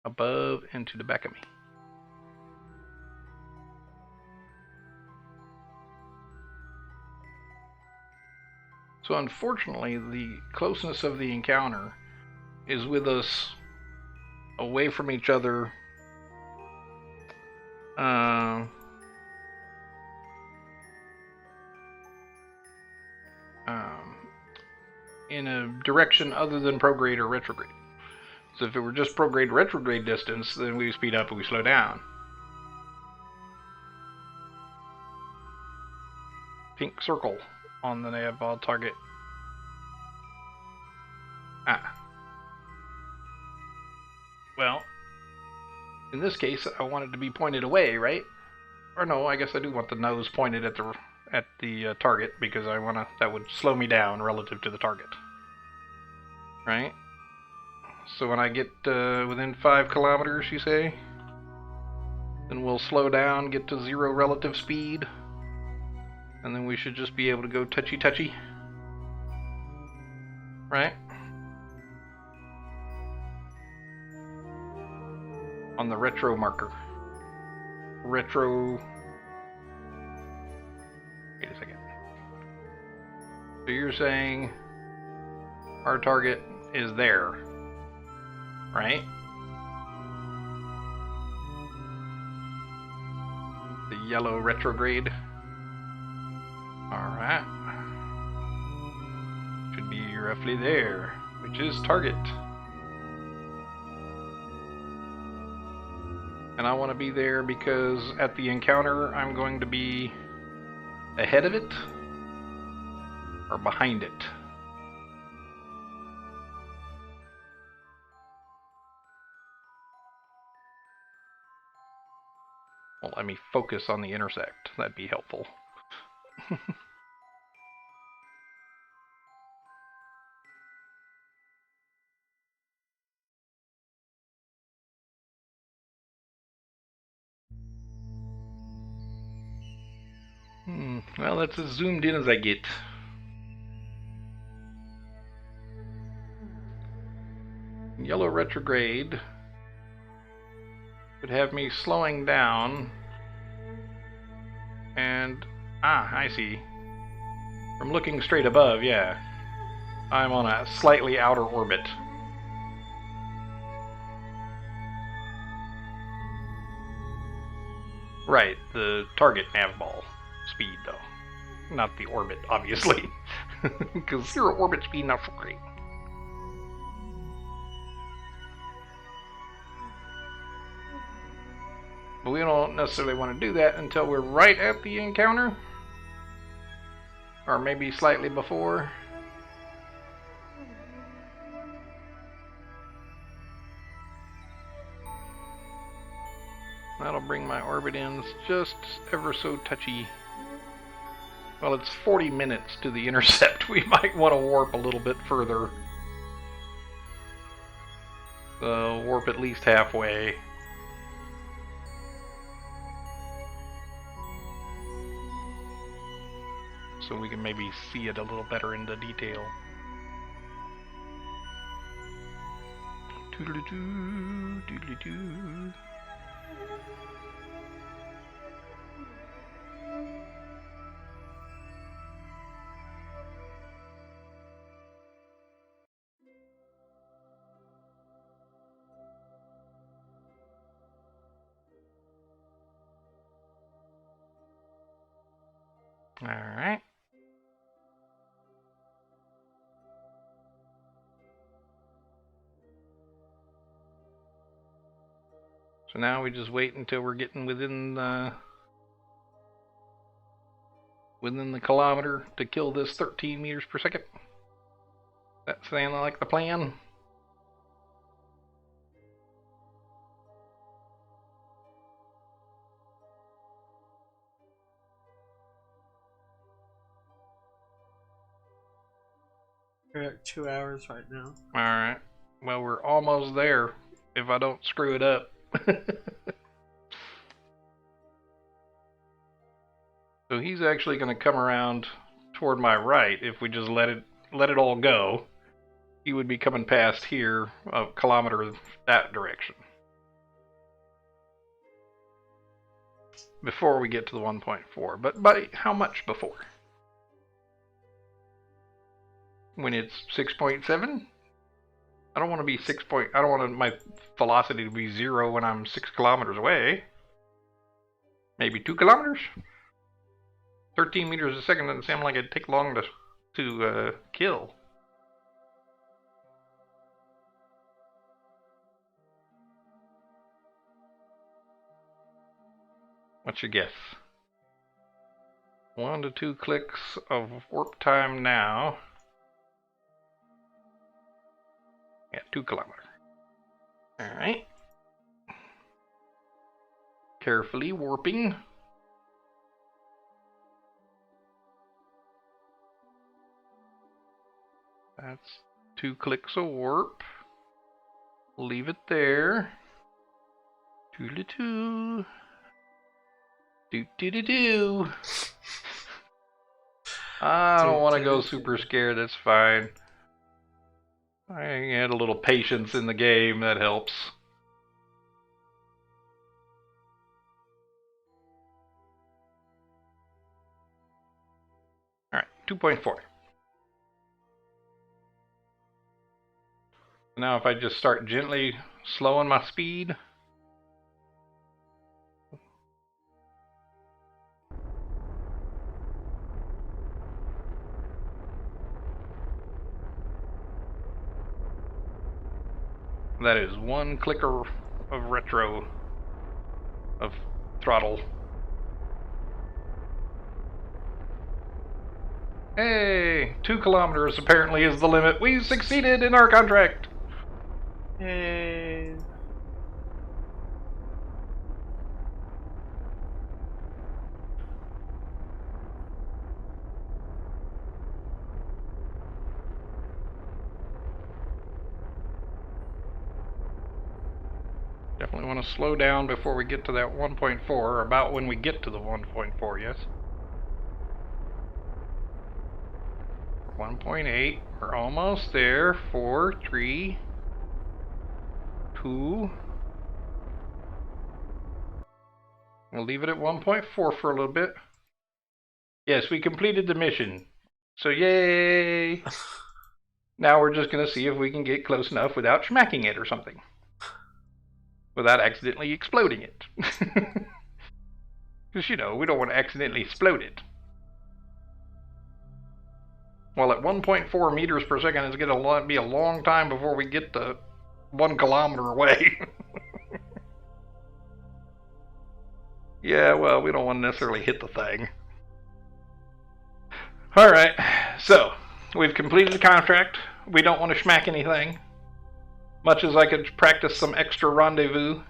Speaker 1: Above and to the back of me. So unfortunately, the closeness of the encounter is with us away from each other. In a direction other than prograde or retrograde. So if it were just prograde retrograde distance, then we speed up and we slow down. Pink circle on the nav target. Ah. Well, in this case, I want it to be pointed away, right? Or no, I guess I do want the nose pointed at the target because I wanna. That would slow me down relative to the target, right? So when I get within 5 kilometers, you say, then we'll slow down, get to 0 relative speed, and then we should just be able to go touchy-touchy, right? On the retro marker. Retro... Wait a second. So you're saying our target is there, right? The yellow retrograde. Alright. Should be roughly there, which is target. And I want to be there because at the encounter I'm going to be ahead of it or behind it. Well, let me focus on the intersect. That'd be helpful. Well, that's as zoomed in as I get. Yellow retrograde would have me slowing down. And, I see. From looking straight above, yeah. I'm on a slightly outer orbit. Right, the target nav ball speed, though. Not the orbit, obviously. Because 0 orbit speed, not so great. But we don't necessarily want to do that until we're right at the encounter. Or maybe slightly before. that'll bring my orbit ends just ever so touchy. Well, it's 40 minutes to the intercept. We might want to warp a little bit further. So warp at least halfway. So we can maybe see it a little better in the detail. Doodly-doo, doodly-doo. All right. So now we just wait until we're getting within the kilometer to kill this 13 meters per second. That sound like the plan?
Speaker 2: We're at 2 hours right now.
Speaker 1: Alright. Well, we're almost there if I don't screw it up. So he's actually going to come around toward my right if we just let it all go. He would be coming past here a kilometer that direction. Before we get to the 1.4. But by how much before? When it's 6.7? I don't want to be I don't want my velocity to be 0 when I'm 6 kilometers away. Maybe 2 kilometers? 13 meters a second doesn't seem like it'd take long to kill. What's your guess? 1 to 2 clicks of warp time now. Yeah, 2 kilometers. Alright. Carefully warping. That's 2 clicks of warp. Leave it there. Toodle-doo. Do-do-do-do. I don't want to go super scared, that's fine. I had a little patience in the game, that helps. Alright, 2.4. Now if I just start gently slowing my speed. That is 1 clicker of retro of throttle. Hey, 2 kilometers apparently is the limit. We've succeeded in our contract.
Speaker 2: Yay.
Speaker 1: Definitely want to slow down before we get to that 1.4, or about when we get to the 1.4, yes. 1.8, we're almost there. 4, 3, 2. We'll leave it at 1.4 for a little bit. Yes, we completed the mission. So yay! Now we're just going to see if we can get close enough without smacking it or something. Without accidentally exploding it. Because, you know, we don't want to accidentally explode it. Well, at 1.4 meters per second, it's going to be a long time before we get to 1 kilometer away. Yeah, well, we don't want to necessarily hit the thing. Alright, so, we've completed the contract. We don't want to smack anything. Much as I could practice some extra rendezvous.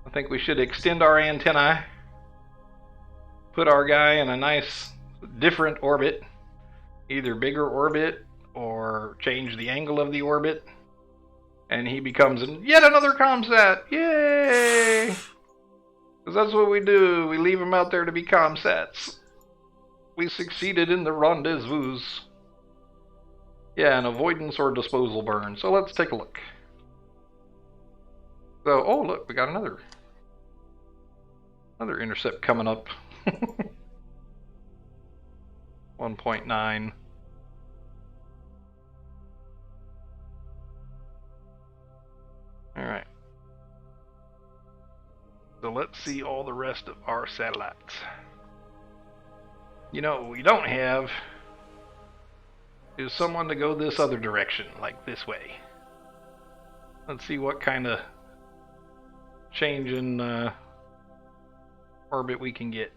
Speaker 1: I think we should extend our antennae, put our guy in a nice different orbit, either bigger orbit or change the angle of the orbit, and he becomes yet another comsat. Yay! Because that's what we do. We leave him out there to be comsats. We succeeded in the rendezvous. Yeah, an avoidance or disposal burn. So let's take a look. So, oh look, we got another intercept coming up. 1.9. Alright. So let's see all the rest of our satellites. You know what we don't have is someone to go this other direction, like this way. Let's see what kind of change in orbit we can get.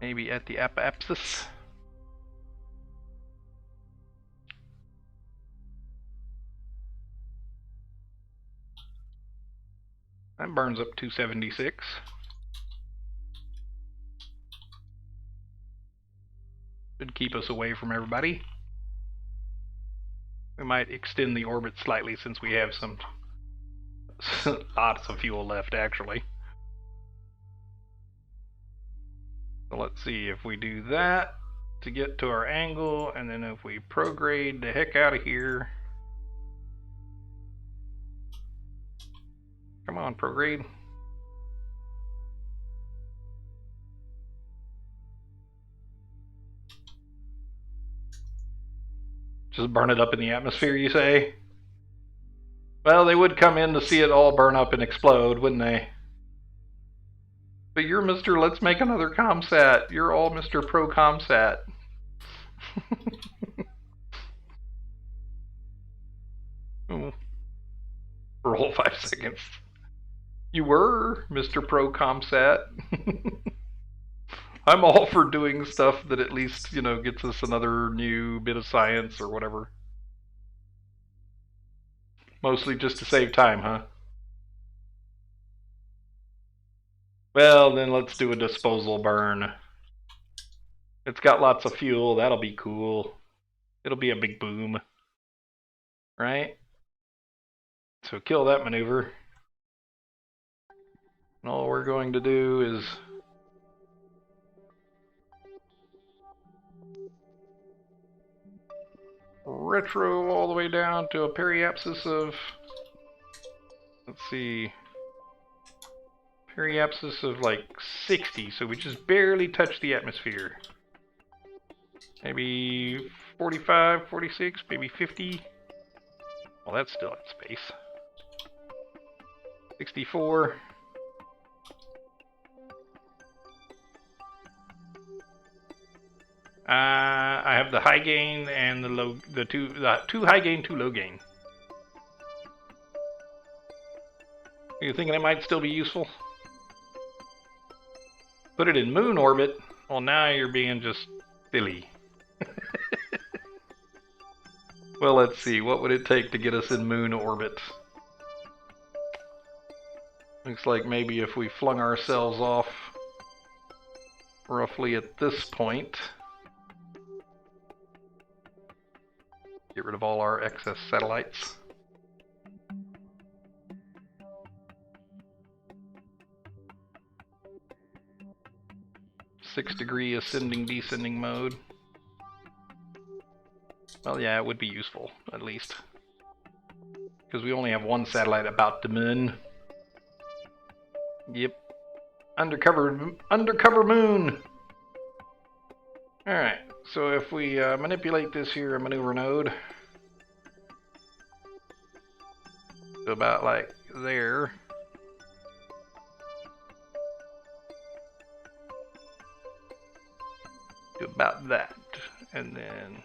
Speaker 1: Maybe at the apopsis. That burns up 276. Should keep us away from everybody. We might extend the orbit slightly since we have some lots of fuel left, actually. So let's see if we do that to get to our angle, and then if we prograde the heck out of here. Come on, prograde. Just burn it up in the atmosphere, you say? Well, they would come in to see it all burn up and explode, wouldn't they? But you're Mr. Let's make another comsat. You're all Mr. Pro Comsat. Oh. Roll 5 seconds. You were Mr. Pro Comsat. I'm all for doing stuff that at least, you know, gets us another new bit of science or whatever. Mostly just to save time, huh? Well, then let's do a disposal burn. It's got lots of fuel. That'll be cool. It'll be a big boom. Right? So kill that maneuver. And all we're going to do is retro all the way down to a periapsis of, let's see, periapsis of like 60, so we just barely touch the atmosphere. Maybe 45, 46, maybe 50. Well, that's still in space. 64. I have the high gain and the two high gain, 2 low gain. Are you thinking it might still be useful? Put it in moon orbit. Well, now you're being just silly. Well, let's see. What would it take to get us in moon orbit? Looks like maybe if we flung ourselves off roughly at this point. Get rid of all our excess satellites. Six-degree ascending descending mode. Well, yeah, it would be useful, at least. Because we only have one satellite about the moon. Yep. Undercover moon! Alright, so if we manipulate this here maneuver node to about like there. To about that. And then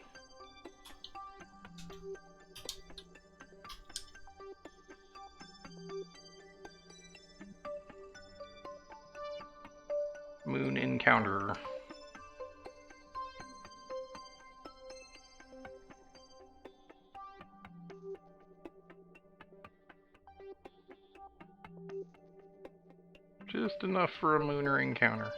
Speaker 1: moon encounter. Just enough for a lunar encounter.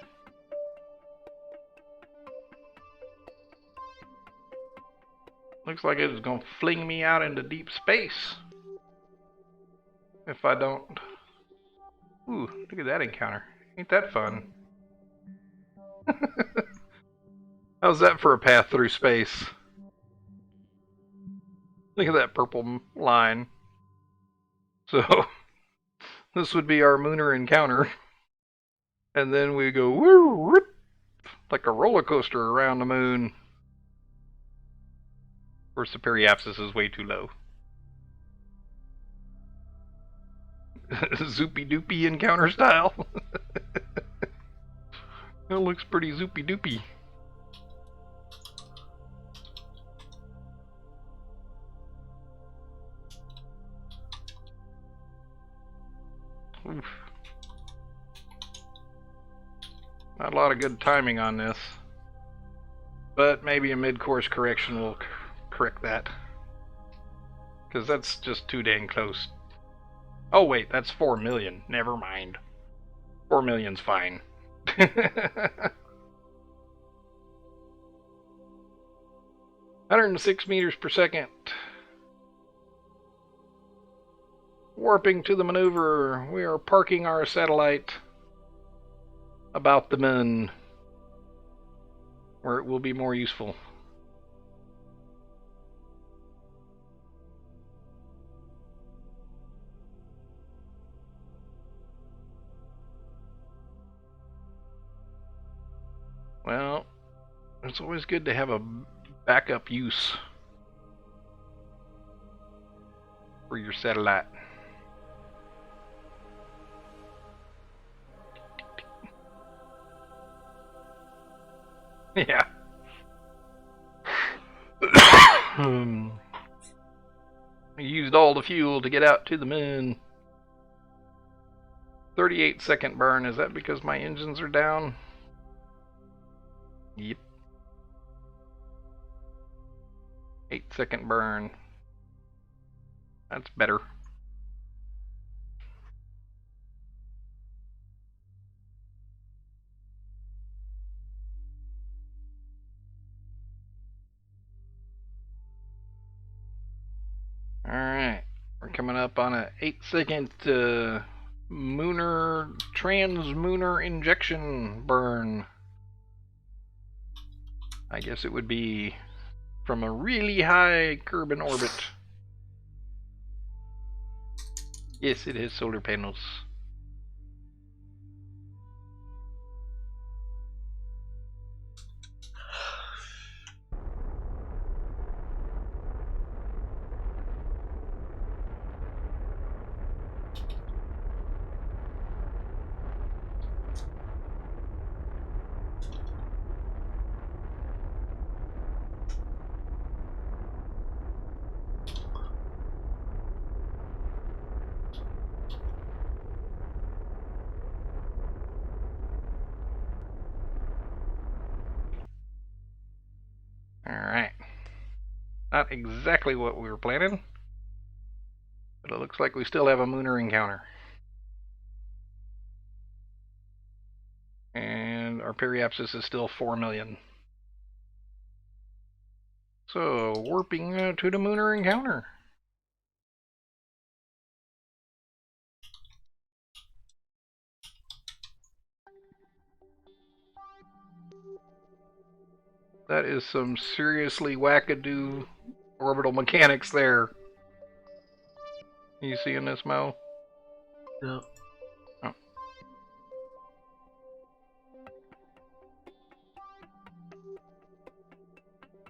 Speaker 1: Looks like it's gonna fling me out into deep space. If I don't... Ooh, look at that encounter. Ain't that fun? How's that for a path through space? Look at that purple line. So, this would be our lunar encounter. And then we go woo, whoop, like a roller coaster around the moon. Of course, the periapsis is way too low. Zoopy doopy encounter style. It looks pretty zoopy doopy. Oof. Not a lot of good timing on this. But maybe a mid-course correction will correct that. Because that's just too dang close. Oh wait, that's 4 million. Never mind. 4 million's fine. 106 meters per second. Warping to the maneuver. We are parking our satellite about the moon, where it will be more useful. Well, it's always good to have a backup use for your satellite. Yeah. I used all the fuel to get out to the moon. 38-second burn. Is that because my engines are down? Yep. 8-second burn. That's better. Alright. We're coming up on a 8-second trans-mooner injection burn. I guess it would be from a really high Kerbal orbit. Yes, it has solar panels. Alright. Not exactly what we were planning, but it looks like we still have a lunar encounter. And our periapsis is still 4 million. So, warping to the lunar encounter. That is some seriously wackadoo orbital mechanics there. You seeing this, Mo?
Speaker 2: No.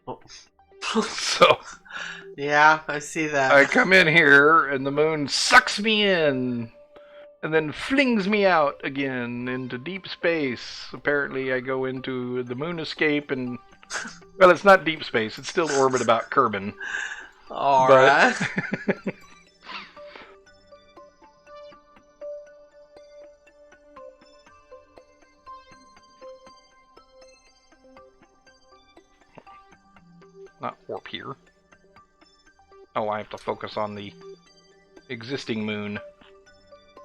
Speaker 1: Oh. So,
Speaker 2: yeah, I see that.
Speaker 1: I come in here and the moon sucks me in and then flings me out again into deep space. Apparently I go into the moon escape and, well, it's not deep space, it's still orbit about Kerbal.
Speaker 2: Alright.
Speaker 1: Not warp here. Oh, I have to focus on the existing moon.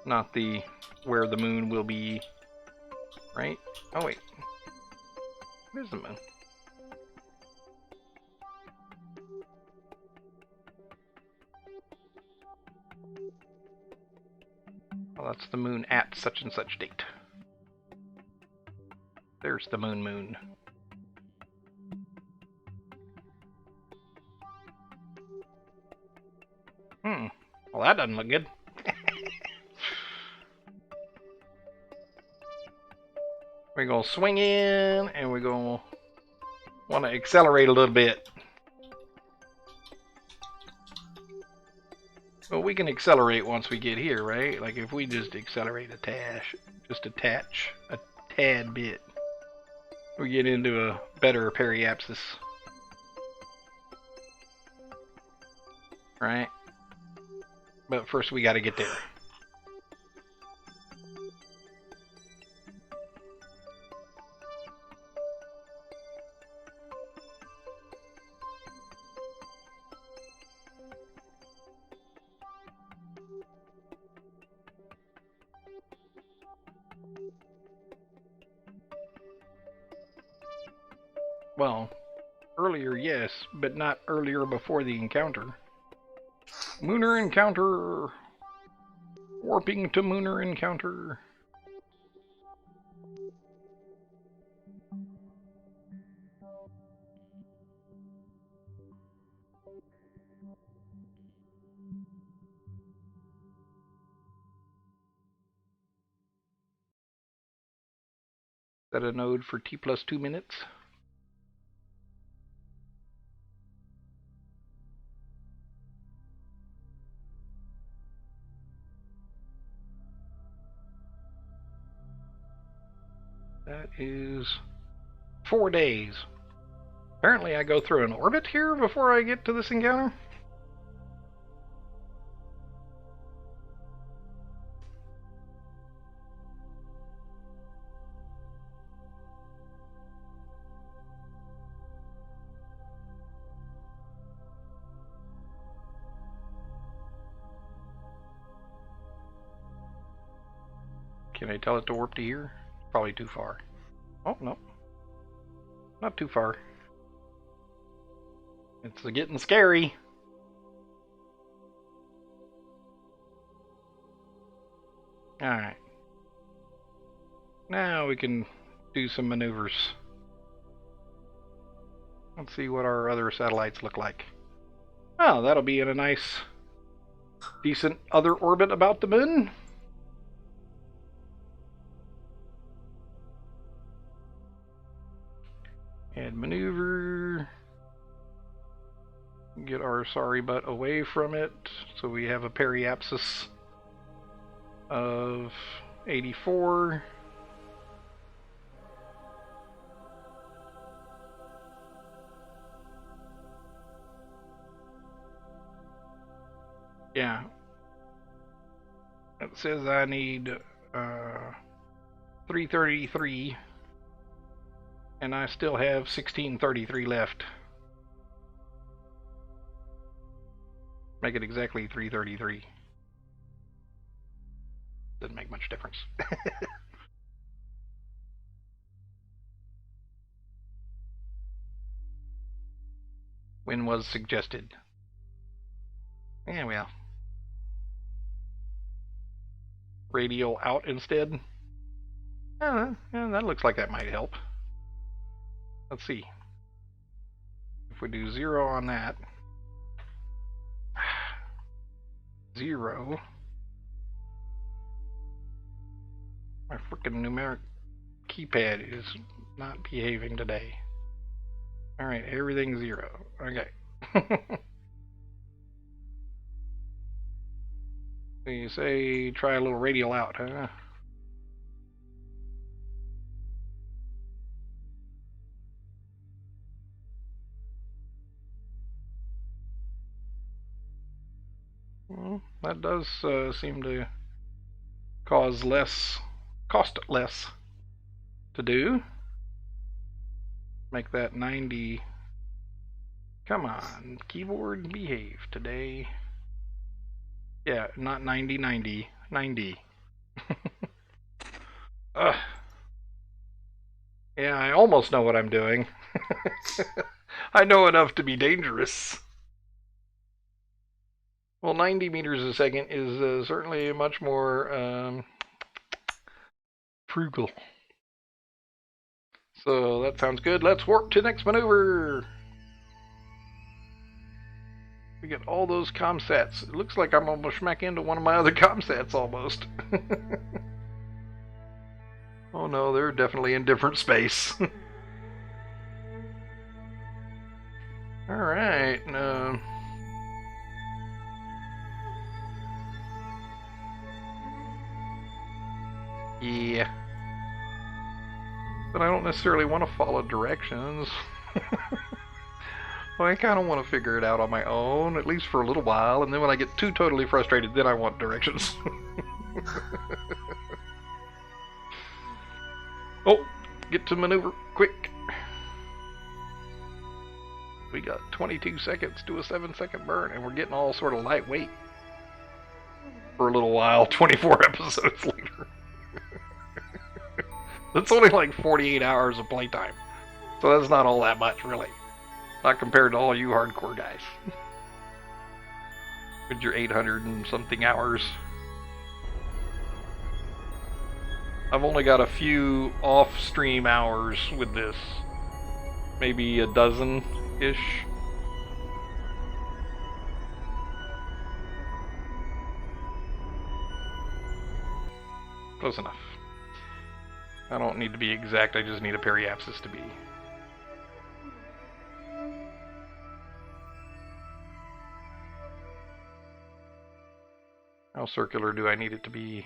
Speaker 1: Not the where the moon will be, right? Oh wait, where's the moon? Well, that's the moon at such and such date. There's the moon. Well, that doesn't look good. We're gonna swing in, and we're gonna want to accelerate a little bit. Well, we can accelerate once we get here, right? Like if we just accelerate a tad bit, we get into a better periapsis, right? But first we got to get there. Well, earlier, yes, but not earlier before the encounter. Mooner encounter! Warping to Mooner encounter! Set a node for T plus 2 minutes. That is 4 days. Apparently I go through an orbit here before I get to this encounter. Can I tell it to warp to here? Probably too far. Oh, no. Not too far. It's getting scary. Alright. Now we can do some maneuvers. Let's see what our other satellites look like. Oh, that'll be in a nice, decent other orbit about the moon. Add maneuver. Get our sorry butt away from it so we have a periapsis of 84. Yeah. It says I need 333, and I still have 1633 left. Make it exactly 333. Doesn't make much difference. When was suggested? Yeah, well. Radial out instead? Yeah, that looks like that might help. Let's see. If we do 0 on that. 0. My freaking numeric keypad is not behaving today. Alright, everything's 0. Okay. So you say try a little radial out, huh? Well, that does seem to cost less to do. Make that 90. Come on, keyboard, behave today. Yeah, not 90, 90, 90. Ugh. Yeah, I almost know what I'm doing. I know enough to be dangerous. Well, 90 meters a second is certainly much more frugal. So that sounds good. Let's warp to next maneuver. We get all those comsats. It looks like I'm almost smack into one of my other comsats almost. Oh no, they're definitely in different space. Alright. Yeah. But I don't necessarily want to follow directions. Well, I kind of want to figure it out on my own, at least for a little while, and then when I get too totally frustrated, then I want directions. Oh, get to maneuver, quick. We got 22 seconds to a 7-second burn, and we're getting all sort of lightweight for a little while, 24 episodes later. That's only like 48 hours of playtime, so that's not all that much, really. Not compared to all you hardcore guys. With your 800 and something hours. I've only got a few off-stream hours with this. Maybe a dozen-ish. Close enough. I don't need to be exact, I just need a periapsis to be. How circular do I need it to be?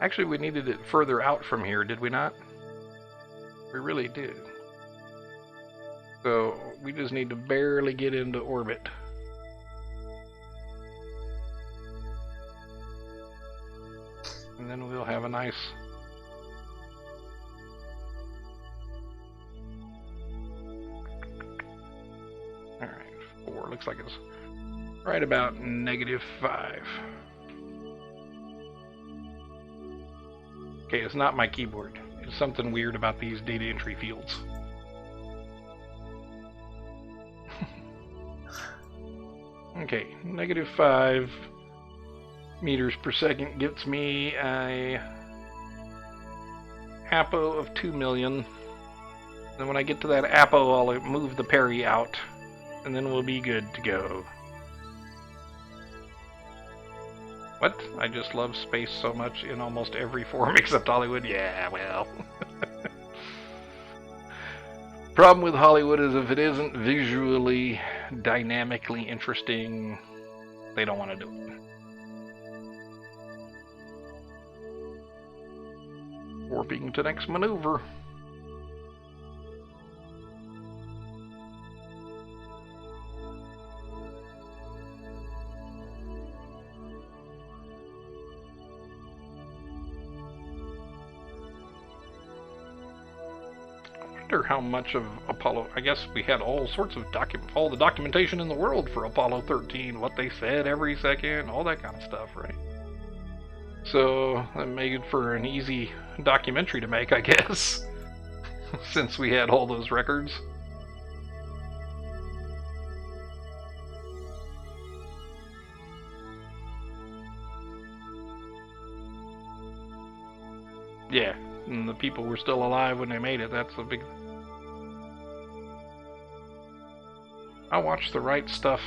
Speaker 1: Actually, we needed it further out from here, did we not? We really did. So, we just need to barely get into orbit. And then we'll have a nice... Alright, 4. Looks like it's right about -5. Okay, it's not my keyboard. It's something weird about these data entry fields. Okay, -5 meters per second gets me a APO of 2 million. Then when I get to that APO, I'll move the peri out, and then we'll be good to go. What? I just love space so much in almost every form except Hollywood? Yeah, well. Problem with Hollywood is if it isn't visually, dynamically interesting, they don't want to do it. Warping to next maneuver. How much of Apollo, I guess we had all sorts of all the documentation in the world for Apollo 13, what they said every second, all that kind of stuff, right? So that made it for an easy documentary to make, I guess, since we had all those records. Yeah, and the people were still alive when they made it. That's a big... I watched the right stuff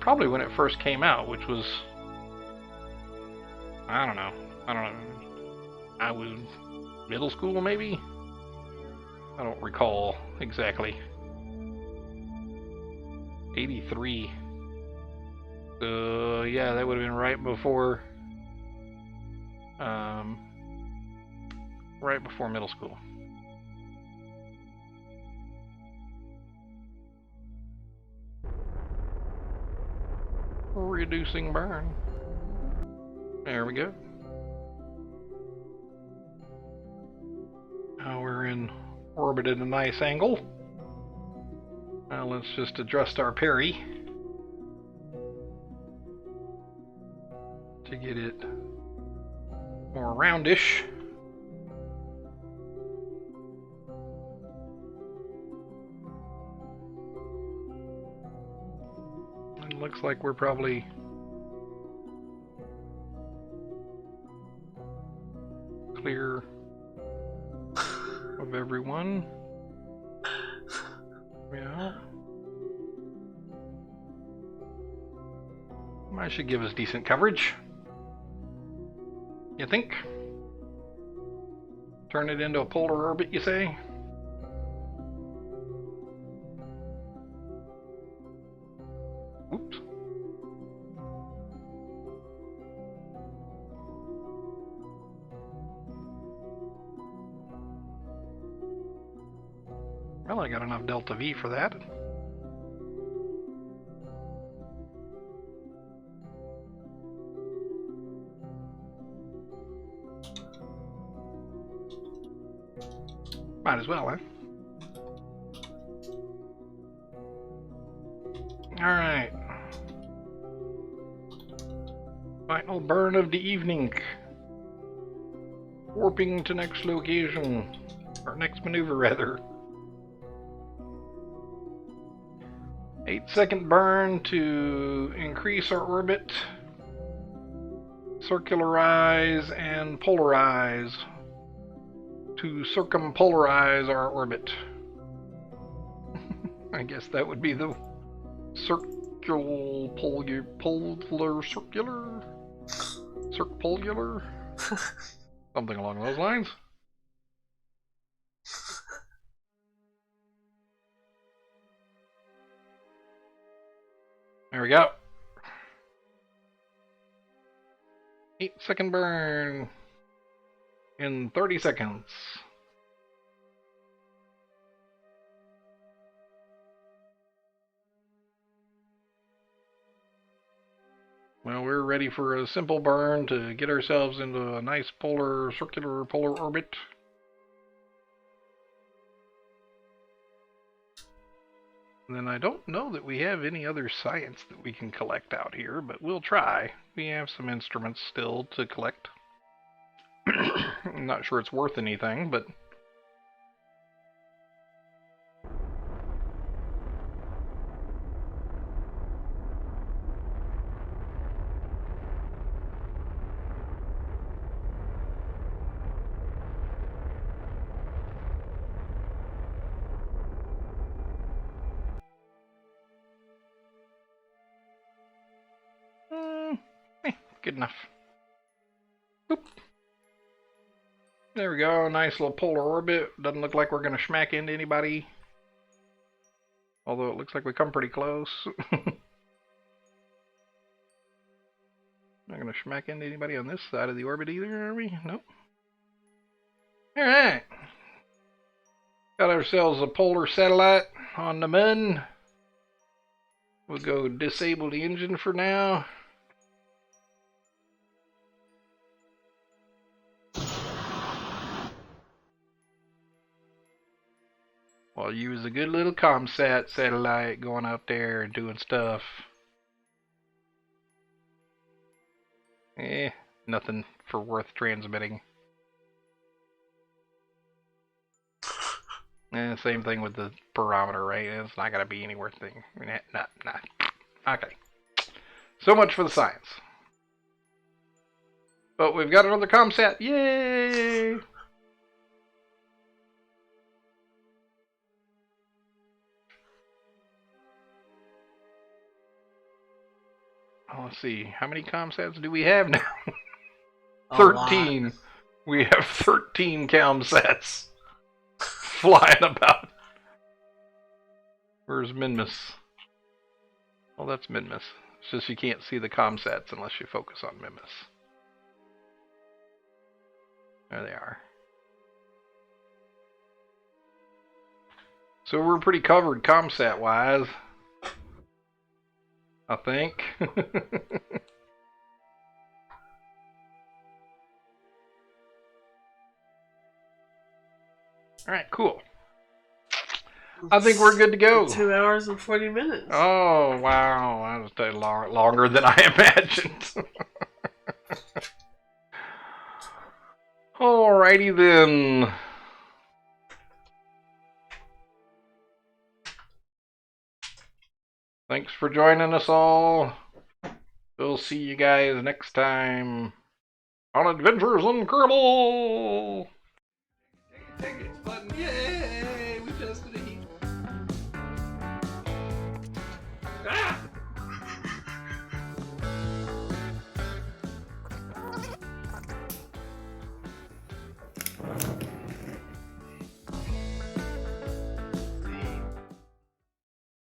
Speaker 1: probably when it first came out, which was... I don't know. I was middle school, maybe? I don't recall exactly. 83. Yeah, that would have been right before... right before middle school. Reducing burn. There we go. Now we're in orbit at a nice angle. Now let's just adjust our peri to get it more roundish. It looks like we're probably clear of everyone. Yeah. I should give us decent coverage. You think? Turn it into a polar orbit, you say? Oops. Well, I got enough delta V for that. Might as well, huh? Alright. Final burn of the evening. Warping to next location. Or next maneuver, rather. 8-second burn to increase our orbit. Circularize and polarize. To circumpolarize our orbit. I guess that would be the circumpolar, something along those lines. There we go. 8-second burn in 30 seconds. Well, we're ready for a simple burn to get ourselves into a nice circular polar orbit. And then I don't know that we have any other science that we can collect out here, but we'll try. We have some instruments still to collect. I'm not sure it's worth anything, but... good enough. Oop. There we go, nice little polar orbit. Doesn't look like we're going to smack into anybody. Although it looks like we come pretty close. Not going to smack into anybody on this side of the orbit either, are we? Nope. Alright. Got ourselves a polar satellite on the moon. We'll go disable the engine for now. Well, you was a good little ComSat satellite going up there and doing stuff. Nothing for worth transmitting. Same thing with the barometer, right? It's not going to be any worth thing. Nah. Okay. So much for the science. But we've got another ComSat. Yay! Let's see, how many ComSats do we have now? 13. Lot. We have 13 ComSats flying about. Where's Minmus? Well, that's Minmus. It's just you can't see the ComSats unless you focus on Minmus. There they are. So we're pretty covered ComSat-wise. I think. Alright, cool. I think we're good to go.
Speaker 2: 2 hours and 40 minutes.
Speaker 1: Oh, wow. That was longer than I imagined. Alrighty then. Thanks for joining us all. We'll see you guys next time on Adventures on Kerbal.
Speaker 3: Take it, button, yay!